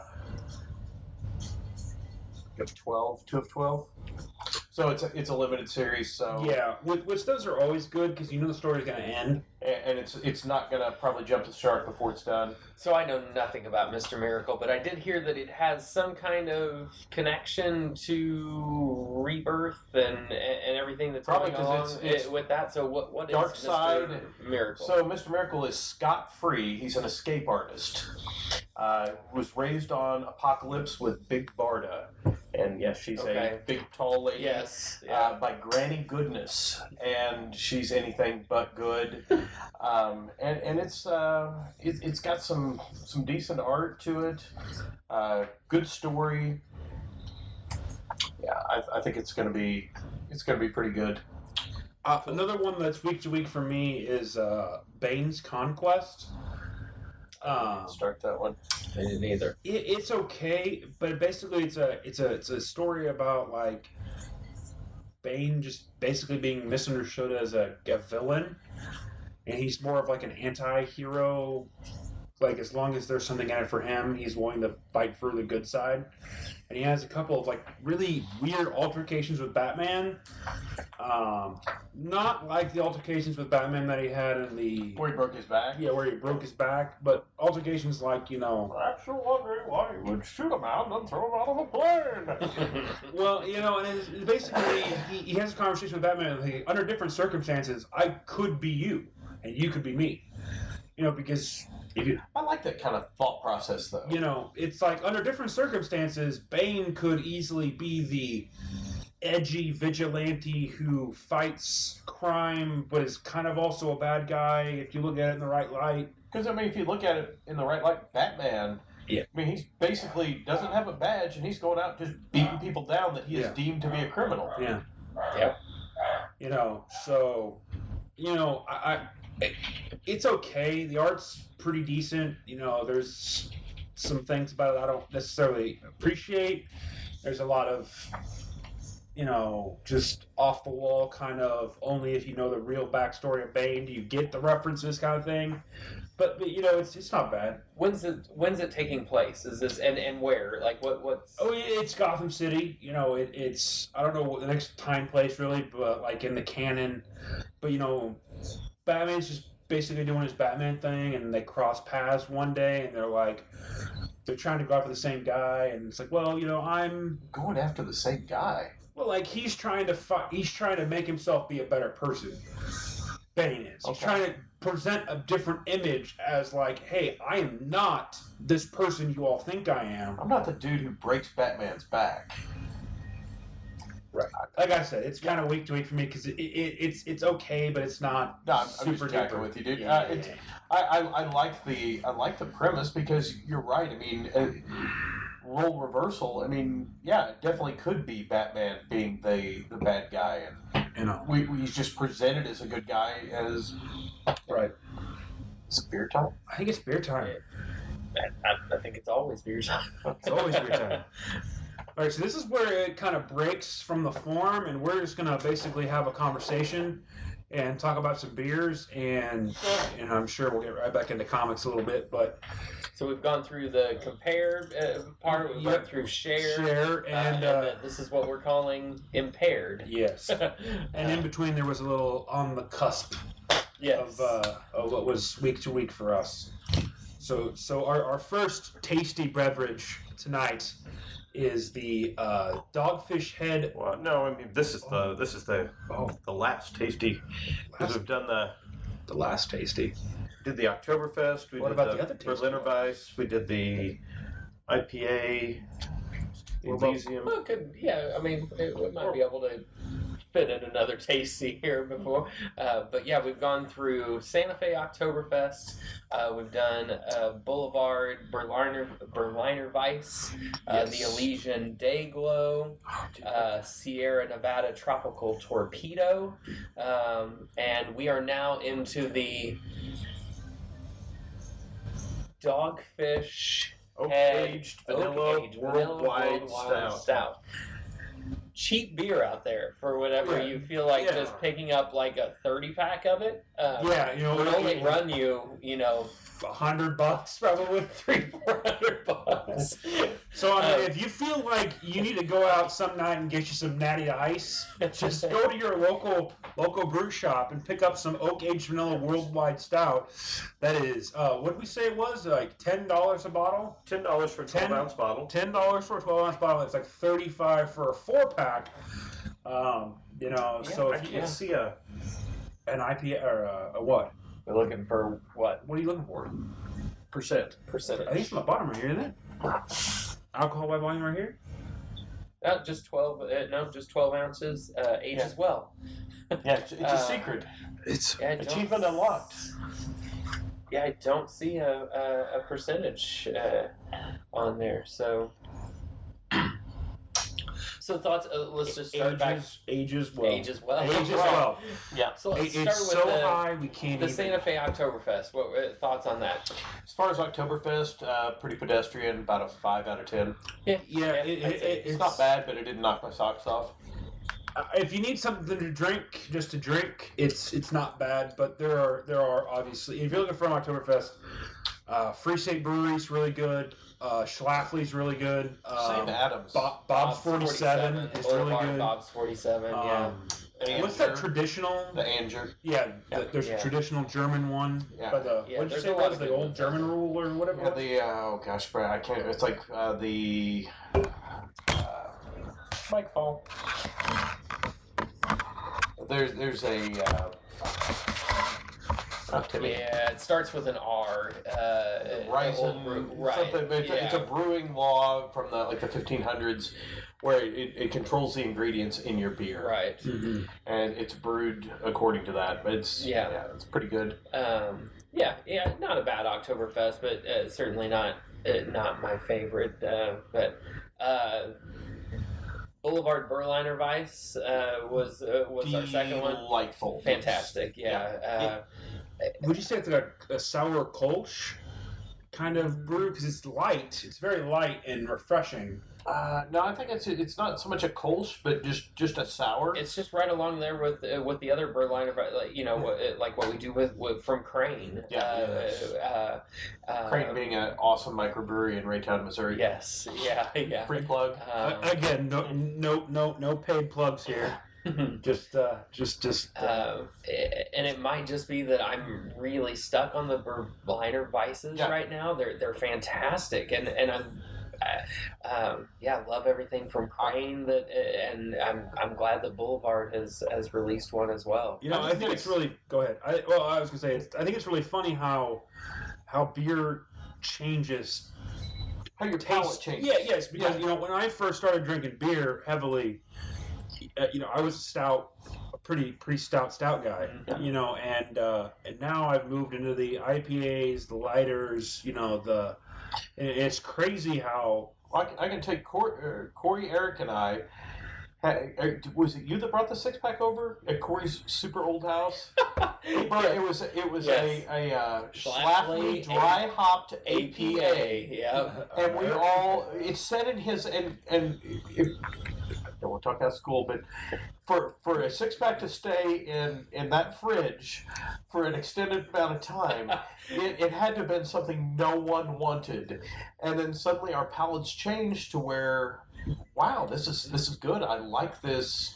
2 of 12. So it's a limited series. So yeah, which those are always good because the story's going to end, and it's not going to probably jump the shark before it's done. So I know nothing about Mr. Miracle, but I did hear that it has some kind of connection to Rebirth and everything that's probably going along with that. So what is Dark Mr. Side Miracle? So Mr. Miracle is scot-free. He's an escape artist. Was raised on Apocalypse with Big Barda. And yes, she's Okay. a big, tall lady. Yes. Yeah. By Granny Goodness, and she's anything but good. And it's got some decent art to it. Good story. Yeah, I think it's gonna be pretty good. Another one that's week to week for me is Bane's Conquest. Start that one. I didn't either. It's okay, but basically it's a story about like Bane just basically being misunderstood as a villain, and he's more of like an anti-hero. Like as long as there's something in it for him, he's willing to fight for the good side. And he has a couple of like really weird altercations with Batman. Not like the altercations with Batman that he had in the Where he broke his back? Yeah, where he broke his back, but altercations like, you know... I'm actually wondering why he would shoot him out and throw him out of a plane. Well, you know, and it's basically, he has a conversation with Batman, like, under different circumstances, I could be you, and you could be me. You know, because... I like that kind of thought process, though. You know, it's like, under different circumstances, Bane could easily be the edgy vigilante who fights crime, but is kind of also a bad guy if you look at it in the right light. Because, I mean, if you look at it in the right light, Batman, yeah. I mean, he's basically doesn't have a badge, and he's going out just beating people down that he is deemed to be a criminal. Yeah. Yep. You know, so, you know, it's okay. The art's pretty decent. You know, there's some things about it I don't necessarily appreciate. There's a lot of, you know, just off the wall kind of only if you know the real backstory of Bane do you get the references kind of thing. But you know, it's not bad. When's it taking place? Is this and where? Like what's? Oh, it's Gotham City. You know, it's I don't know what the next time place really, but like in the canon. But you know, Batman's just basically doing his Batman thing, and they cross paths one day, and they're trying to go after the same guy, and it's like, well, you know, I'm going after the same guy. Well, like he's trying to make himself be a better person. Bane is. He's trying to present a different image as like, hey, I am not this person you all think I am. I'm not the dude who breaks Batman's back. Right. Like I said, it's kind of week to week for me because it's okay, but it's not. No, I'm super just jacking duper with you, dude. Yeah. I like the premise because you're right. I mean, role reversal. I mean, yeah, it definitely could be Batman being the bad guy, and you know, he's just presented as a good guy as. Right. Is it beer time? I think it's beer time. I think it's always beer time. It's always beer time. All right, so this is where it kind of breaks from the form, and we're just going to basically have a conversation and talk about some beers, and I'm sure we'll get right back into comics a little bit, but... So we've gone through the compare part, we've gone through share, and this is what we're calling impaired. Yes. And in between there was a little on the cusp of what was week to week for us. So our first tasty beverage tonight is the Dogfish Head. Well, no, I mean this is the last tasty because we've done the last tasty. Did the Oktoberfest. We what did about the other tasty Berliner Weisse. We did the IPA. The Elysian. Well, I mean, we might be able to fit in another tasty here before. But yeah, we've gone through Santa Fe Oktoberfest. We've done Boulevard, Berliner Weisse, the Elysian Day Glow, Sierra Nevada Tropical Torpedo, and we are now into the Dogfish Oak-aged vanilla worldwide stout. Cheap beer out there for whenever you feel like just picking up like a 30-pack of it. Would only run you, $100 probably. $300-$400. So I mean, if you feel like you need to go out some night and get you some natty ice, just go to your local brew shop and pick up some oak-aged vanilla worldwide stout. That is, what did we say it was? Like $10 a bottle? $10 for a 12-ounce bottle. $10 for a 12-ounce bottle. It's like $35 for a 4-pack. So if you see an IPA or a what? We're looking for what? What are you looking for? Percentage. I think it's on the bottom right here, isn't it? Alcohol by volume right here? Just 12. Just 12 ounces. Ages well. Yeah, it's a secret. It's achievement unlocked. Yeah, I don't see a percentage on there. So thoughts. Let's just start back. Ages well. Ages well. Ages well. Yeah. So let's start it's with so high we can't. The Santa Fe Oktoberfest. What thoughts on that? As far as Oktoberfest, pretty pedestrian. About a 5 out of 10. Yeah. It's not bad, but it didn't knock my socks off. If you need something to drink, just to drink, it's not bad. But there are obviously, if you're looking for an Oktoberfest, Free State Brewery's really good. Schlafly's really good. St. Adams. Bob's 47 is really good. Bob's 47, yeah. What's that traditional? The Anger. Yeah, there's a traditional German one. Yeah. By the, what'd you say it was? The old German rule or whatever? Yeah, I can't. It's like the Mike Paul. There's a. Yeah, it starts with an R. Ryzen, something. It's a brewing law from the 1500s, where it controls the ingredients in your beer. Right. Mm-hmm. And it's brewed according to that. But it's it's pretty good. Not a bad Oktoberfest, but certainly not my favorite. But Boulevard Berliner Weisse was our second one. Delightful. Fantastic. Yeah. Would you say it's like a sour Kolsch kind of brew? Because it's light. It's very light and refreshing. No, I think it's not so much a Kolsch, but just a sour. It's just right along there with the other Berliner, like what we do with from Crane. Yeah. Crane being an awesome microbrewery in Raytown, Missouri. Yes. Yeah. Free plug. Again, no paid plugs here. just and it might just be that I'm really stuck on the Berliner Weisses right now. They're fantastic, and I'm love everything from Crane and I'm glad that Boulevard has released one as well. I think it's really. Go ahead. I was gonna say I think it's really funny how beer changes. How your palate changes. Yeah, yes, because when I first started drinking beer heavily. I was a pretty stout guy, and now I've moved into the IPAs, the lighters, and it's crazy how. I can take Corey, Eric, and I. Was it you that brought the 6-pack over at Corey's super old house? It was a Schlafly dry hopped APA. Yeah, and we all. It said in his and. I won't talk out of school, but for a 6-pack to stay in that fridge for an extended amount of time, it had to have been something no one wanted. And then suddenly our palates changed to where, wow, this is good. I like this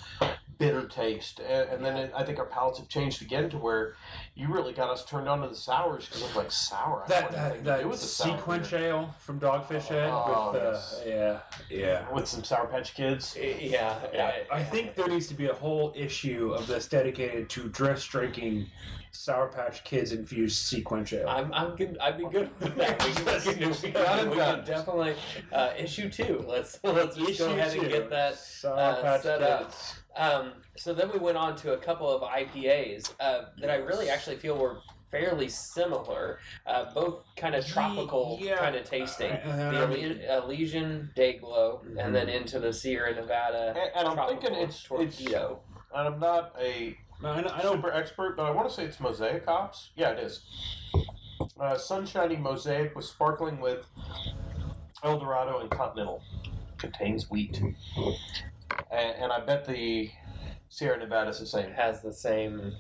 bitter taste. And then I think our palates have changed again to where you really got us turned on to the sours because I'm like, sour. That sequence ale from Dogfish Head with some Sour Patch Kids. I think there needs to be a whole issue of this dedicated to just drinking Sour Patch Kids infused sequence ale. I'm good. I'd be good with that. We can definitely issue 2. Let's just go ahead and get that set up. So then we went on to a couple of IPAs that I really actually feel were fairly similar, both kind of tropical kind of tasting. The Elysian Dayglow, and then into the Sierra Nevada and I'm thinking it's Torpedo. And I'm not a super expert, but I want to say it's Mosaic hops. Yeah, it is. Sunshiny Mosaic was sparkling with Eldorado and Continental. Contains wheat. And I bet the Sierra Nevada is the same. Has the same.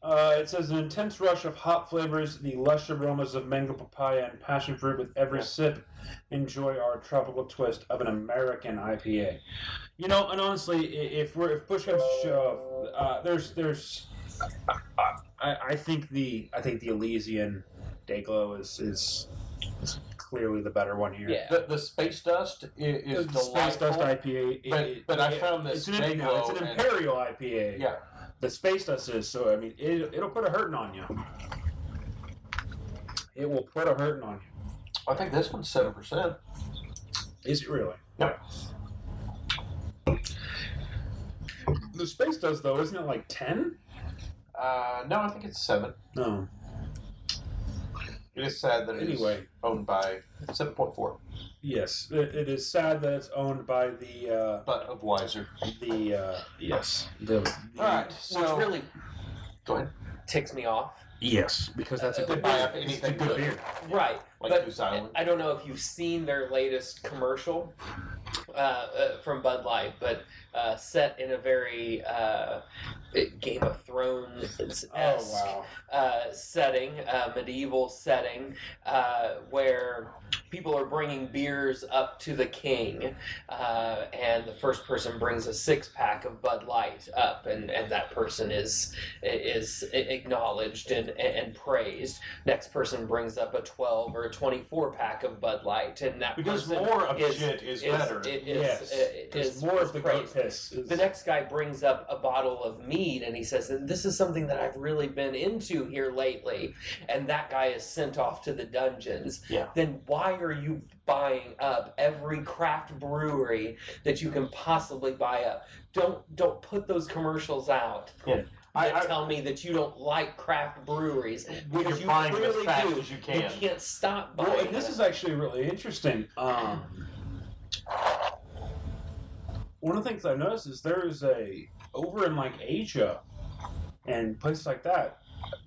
It says an intense rush of hop flavors, the lush aromas of mango, papaya, and passion fruit with every sip. Enjoy our tropical twist of an American IPA. And honestly, if push comes to shove, I think the Elysian Dayglow is clearly the better one here. Yeah. The Space Dust is delightful. Space Dust IPA. But I found this it's an Imperial IPA. Yeah. The Space Dust is, so, I mean, it'll put a hurting on you. It will put a hurting on you. I think this one's 7%. Is it really? No. The space does though, isn't it like 10? No, I think it's 7. No. It is sad that Anyway. owned by 7.4. Yes, it is sad that it's owned by the But of Weiser. yes. All right, so Which really go ahead. ticks me off. Yes, because that's a good Buy beer. up It's a anything good good. beer. Right. Like but Goose Island. I don't know if you've seen their latest commercial from Bud Light, but set in a very Game of Thrones-esque setting, medieval setting, where people are bringing beers up to the king, and the first person brings a 6-pack of Bud Light up, and that person is acknowledged and praised. Next person brings up a 12 or a 24-pack of Bud Light, and that Because person more of shit is better. Yes, more of the goat piss. The next guy brings up a bottle of mead, and he says, "This is something that I've really been into here lately," and that guy is sent off to the dungeons. Yeah. Then why are you buying up every craft brewery that you can possibly buy up? Don't put those commercials out. Yeah. Tell me that you don't like craft breweries. You're Because you buying them as clearly fast do. as you can. You can't stop buying. Well, and this is actually really interesting. One of the things I noticed is there's over in like Asia and places like that,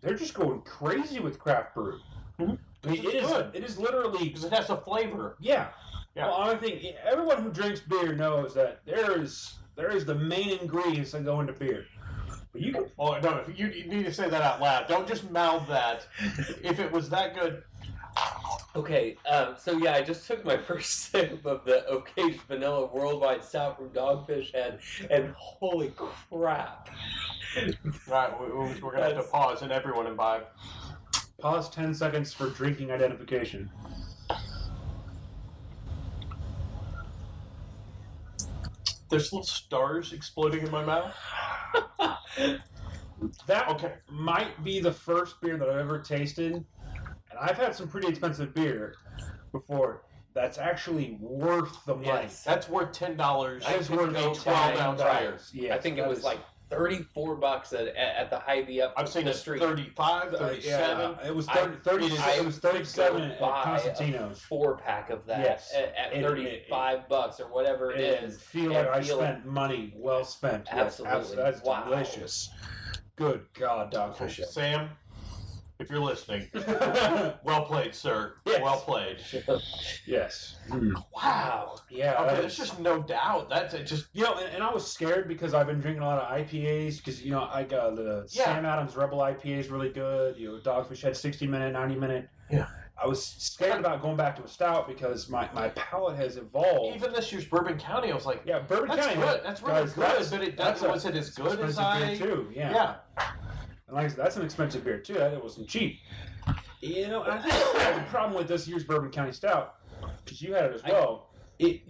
they're just going crazy with craft brew. Mm-hmm. I mean, it is literally Because it has a flavor. Yeah. Yeah. Well, I think everyone who drinks beer knows that there is the main ingredients that go into beer. But you can. Oh no! You need to say that out loud. Don't just mouth that. If it was that good. Okay, so yeah, I just took my first sip of the Oakage Vanilla Worldwide Stout from Dogfish Head, and holy crap! Right, we're gonna have to pause and everyone imbibe. Pause 10 seconds for drinking identification. There's little stars exploding in my mouth. That might be the first beer that I've ever tasted, and I've had some pretty expensive beer before. That's actually worth the money. Yes. That's worth $10. That's worth a 12-ounce beer. Yes, I think it was like $34 at the Hy-Vee up I've seen the it street. 35, 37. Yeah, it was 30. It was 37 at Constantino's. 4-pack of that Yes. at $35 or whatever it is. Feel like I spent money well spent. Absolutely. Yes, that's Wow. delicious. Good God, Dogfish Head. Sam, if you're listening, well played, sir. Yes. Well played. Yes. Wow. Yeah. Okay, there's just no doubt. That's it. Just and I was scared because I've been drinking a lot of IPAs because I got the Sam Adams Rebel IPA is really good. Dogfish Head 60-minute, 90-minute. Yeah. I was scared about going back to a stout because my palate has evolved. even this year's Bourbon County, I was like, Bourbon that's County. good. That's really good. But it doesn't. Was it as good as I? Beer too. Yeah. And like I said, that's an expensive beer too. It wasn't cheap. I think the problem with this year's Bourbon County Stout, because you had it as well. It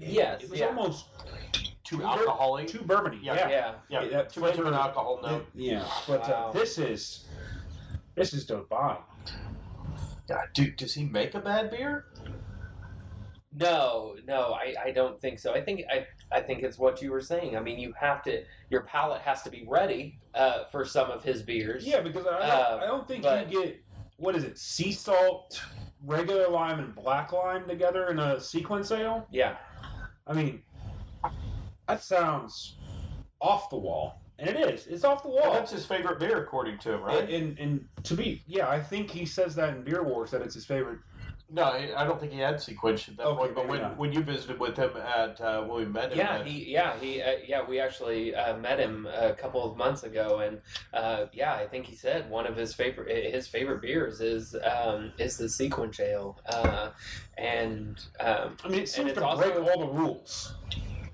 was almost too alcoholic, too bourbony. Yeah. Too much of an alcohol note. But this is to buy. God, dude, does he make a bad beer? No, I don't think so. I think it's what you were saying. I mean, your palate has to be ready for some of his beers. Yeah, because I don't think you get, what is it, sea salt, regular lime, and black lime together in a sequence ale? Yeah. I mean, that sounds off the wall. And it is. It's off the wall. And that's his favorite beer, according to him, right? And to me, I think he says that in Beer Wars, that it's his favorite. No, I don't think he had sequence at that point. But when you visited with him at when we met him, we actually met him a couple of months ago, and I think he said one of his favorite beers is the Sequence Ale, and I mean, it seems to break all the rules.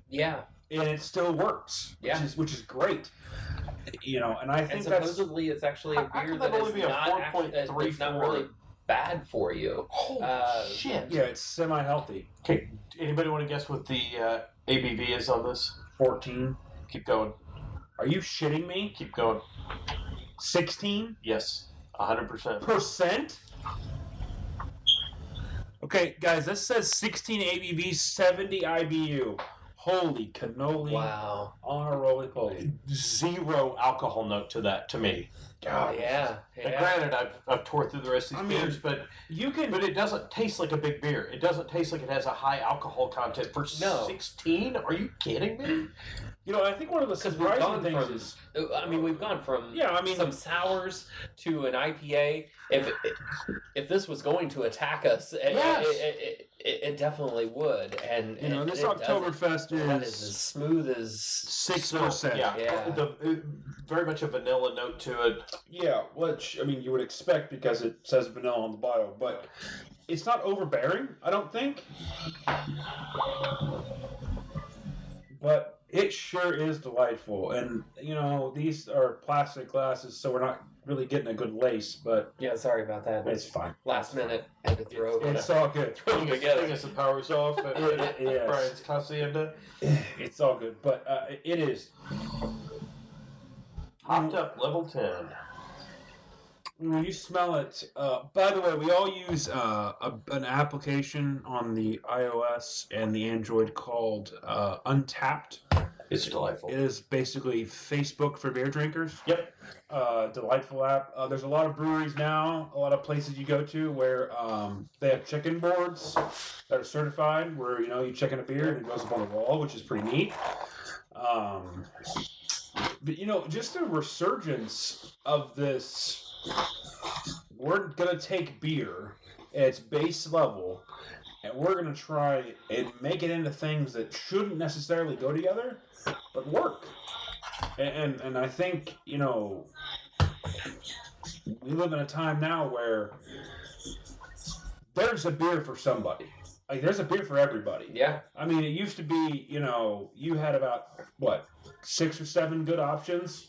Yeah. And it still works, which is great. And I think supposedly it's actually a beer that is not really bad for you. Holy shit! Yeah, it's semi-healthy. Okay, anybody want to guess what the ABV is on this? 14. Keep going. Are you shitting me? Keep going. 16? Yes, 100%. Percent? Okay, guys, this says 16 ABV, 70 IBU. Holy cannoli. Wow. On a roly-poly. Zero alcohol note to that, to me. Oh, yeah. And granted, I've tore through the rest of these beers, but it doesn't taste like a big beer. It doesn't taste like it has a high alcohol content for 16. Are you kidding me? You know, I think one of the surprising things is... I mean, we've gone from some sours to an IPA. If this was going to attack us, it definitely would. And you know, this Oktoberfest is as smooth as 6%. Yeah. Very much a vanilla note to it. Yeah, which, I mean, you would expect because it says vanilla on the bottle, but it's not overbearing, I don't think. But it sure is delightful. And, you know, these are plastic glasses, so we're not really getting a good lace, but... Yeah, sorry about that. It's fine. Last minute, had to throw it. It's all good. Throwing together. I guess the power's off. Yes. Brian's hacienda. It's all good, but it is... Hopped up level 10. When you smell it, by the way, we all use an application on the iOS and the Android called Untapped. It's delightful. It is basically Facebook for beer drinkers. Yep. Delightful app. There's a lot of breweries now, a lot of places you go to where they have check-in boards that are certified where, you know, you check in a beer and it goes up on the wall, which is pretty neat. But, you know, just the resurgence of this... We're going to take beer at its base level, and we're going to try and make it into things that shouldn't necessarily go together, but work. And I think, you know, we live in a time now where there's a beer for somebody. Like, there's a beer for everybody. Yeah. I mean, it used to be, you know, you had about, 6 or 7 good options?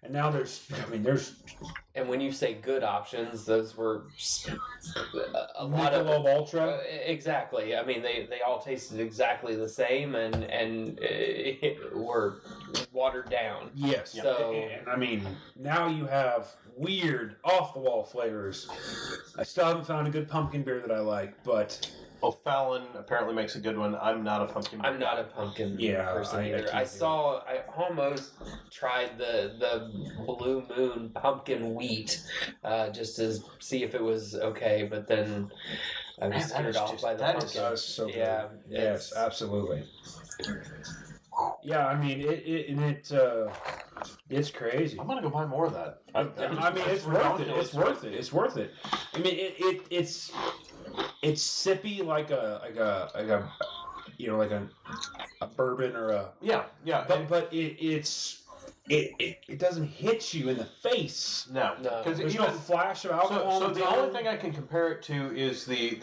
And now there's... And when you say good options, those were a lot of... Michelob Ultra? Exactly. I mean, they all tasted exactly the same and were watered down. Yes. So... And, I mean, now you have weird, off-the-wall flavors. I still haven't found a good pumpkin beer that I like, but... Oh, Fallon apparently makes a good one. I'm not a pumpkin beer. I'm not a pumpkin person either. I almost tried the Blue Moon pumpkin wheat just to see if it was okay, but then I was scared off by the pumpkin. That is so good. Yeah. Yes, absolutely. Yeah, I mean, it's crazy. I'm gonna go buy more of that. I mean, it's worth it. It's worth it. It's worth it. I mean, it's sippy like a you know, like a bourbon or a but it doesn't hit you in the face. No, because there's no flash of alcohol. So the only thing I can compare it to is the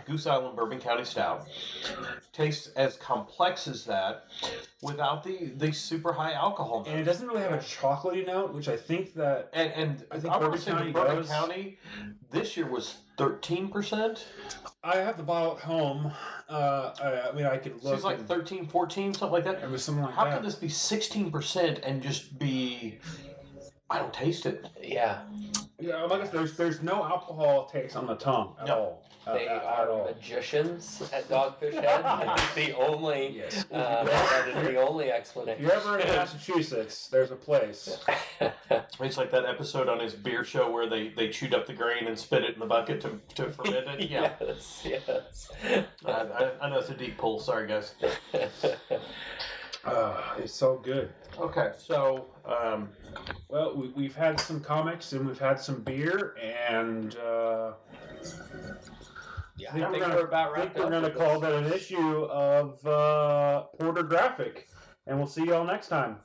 Goose Island Bourbon County Stout. Tastes as complex as that without the super high alcohol note. And it doesn't really have a chocolatey note, which I think that I think Bourbon County this year was 13%. I have the bottle at home. I mean, I can look. It's like 13, 14, something like that. It was something like How that. could this be 16% and just be... I don't taste it. Yeah. Yeah, like I said, there's no alcohol taste on the tongue at all. They are magicians at Dogfish Head. That's the only that is the only explanation. If you're ever in Massachusetts, there's a place. It's like that episode on his beer show where they chewed up the grain and spit it in the bucket to ferment it. Yeah. Yes. I know it's a deep pull. Sorry, guys. It's so good. Okay, so well, we've had some comics and we've had some beer, and I think we're about wrapped up. We're going to call that an issue of Porter Graphic, and we'll see you all next time.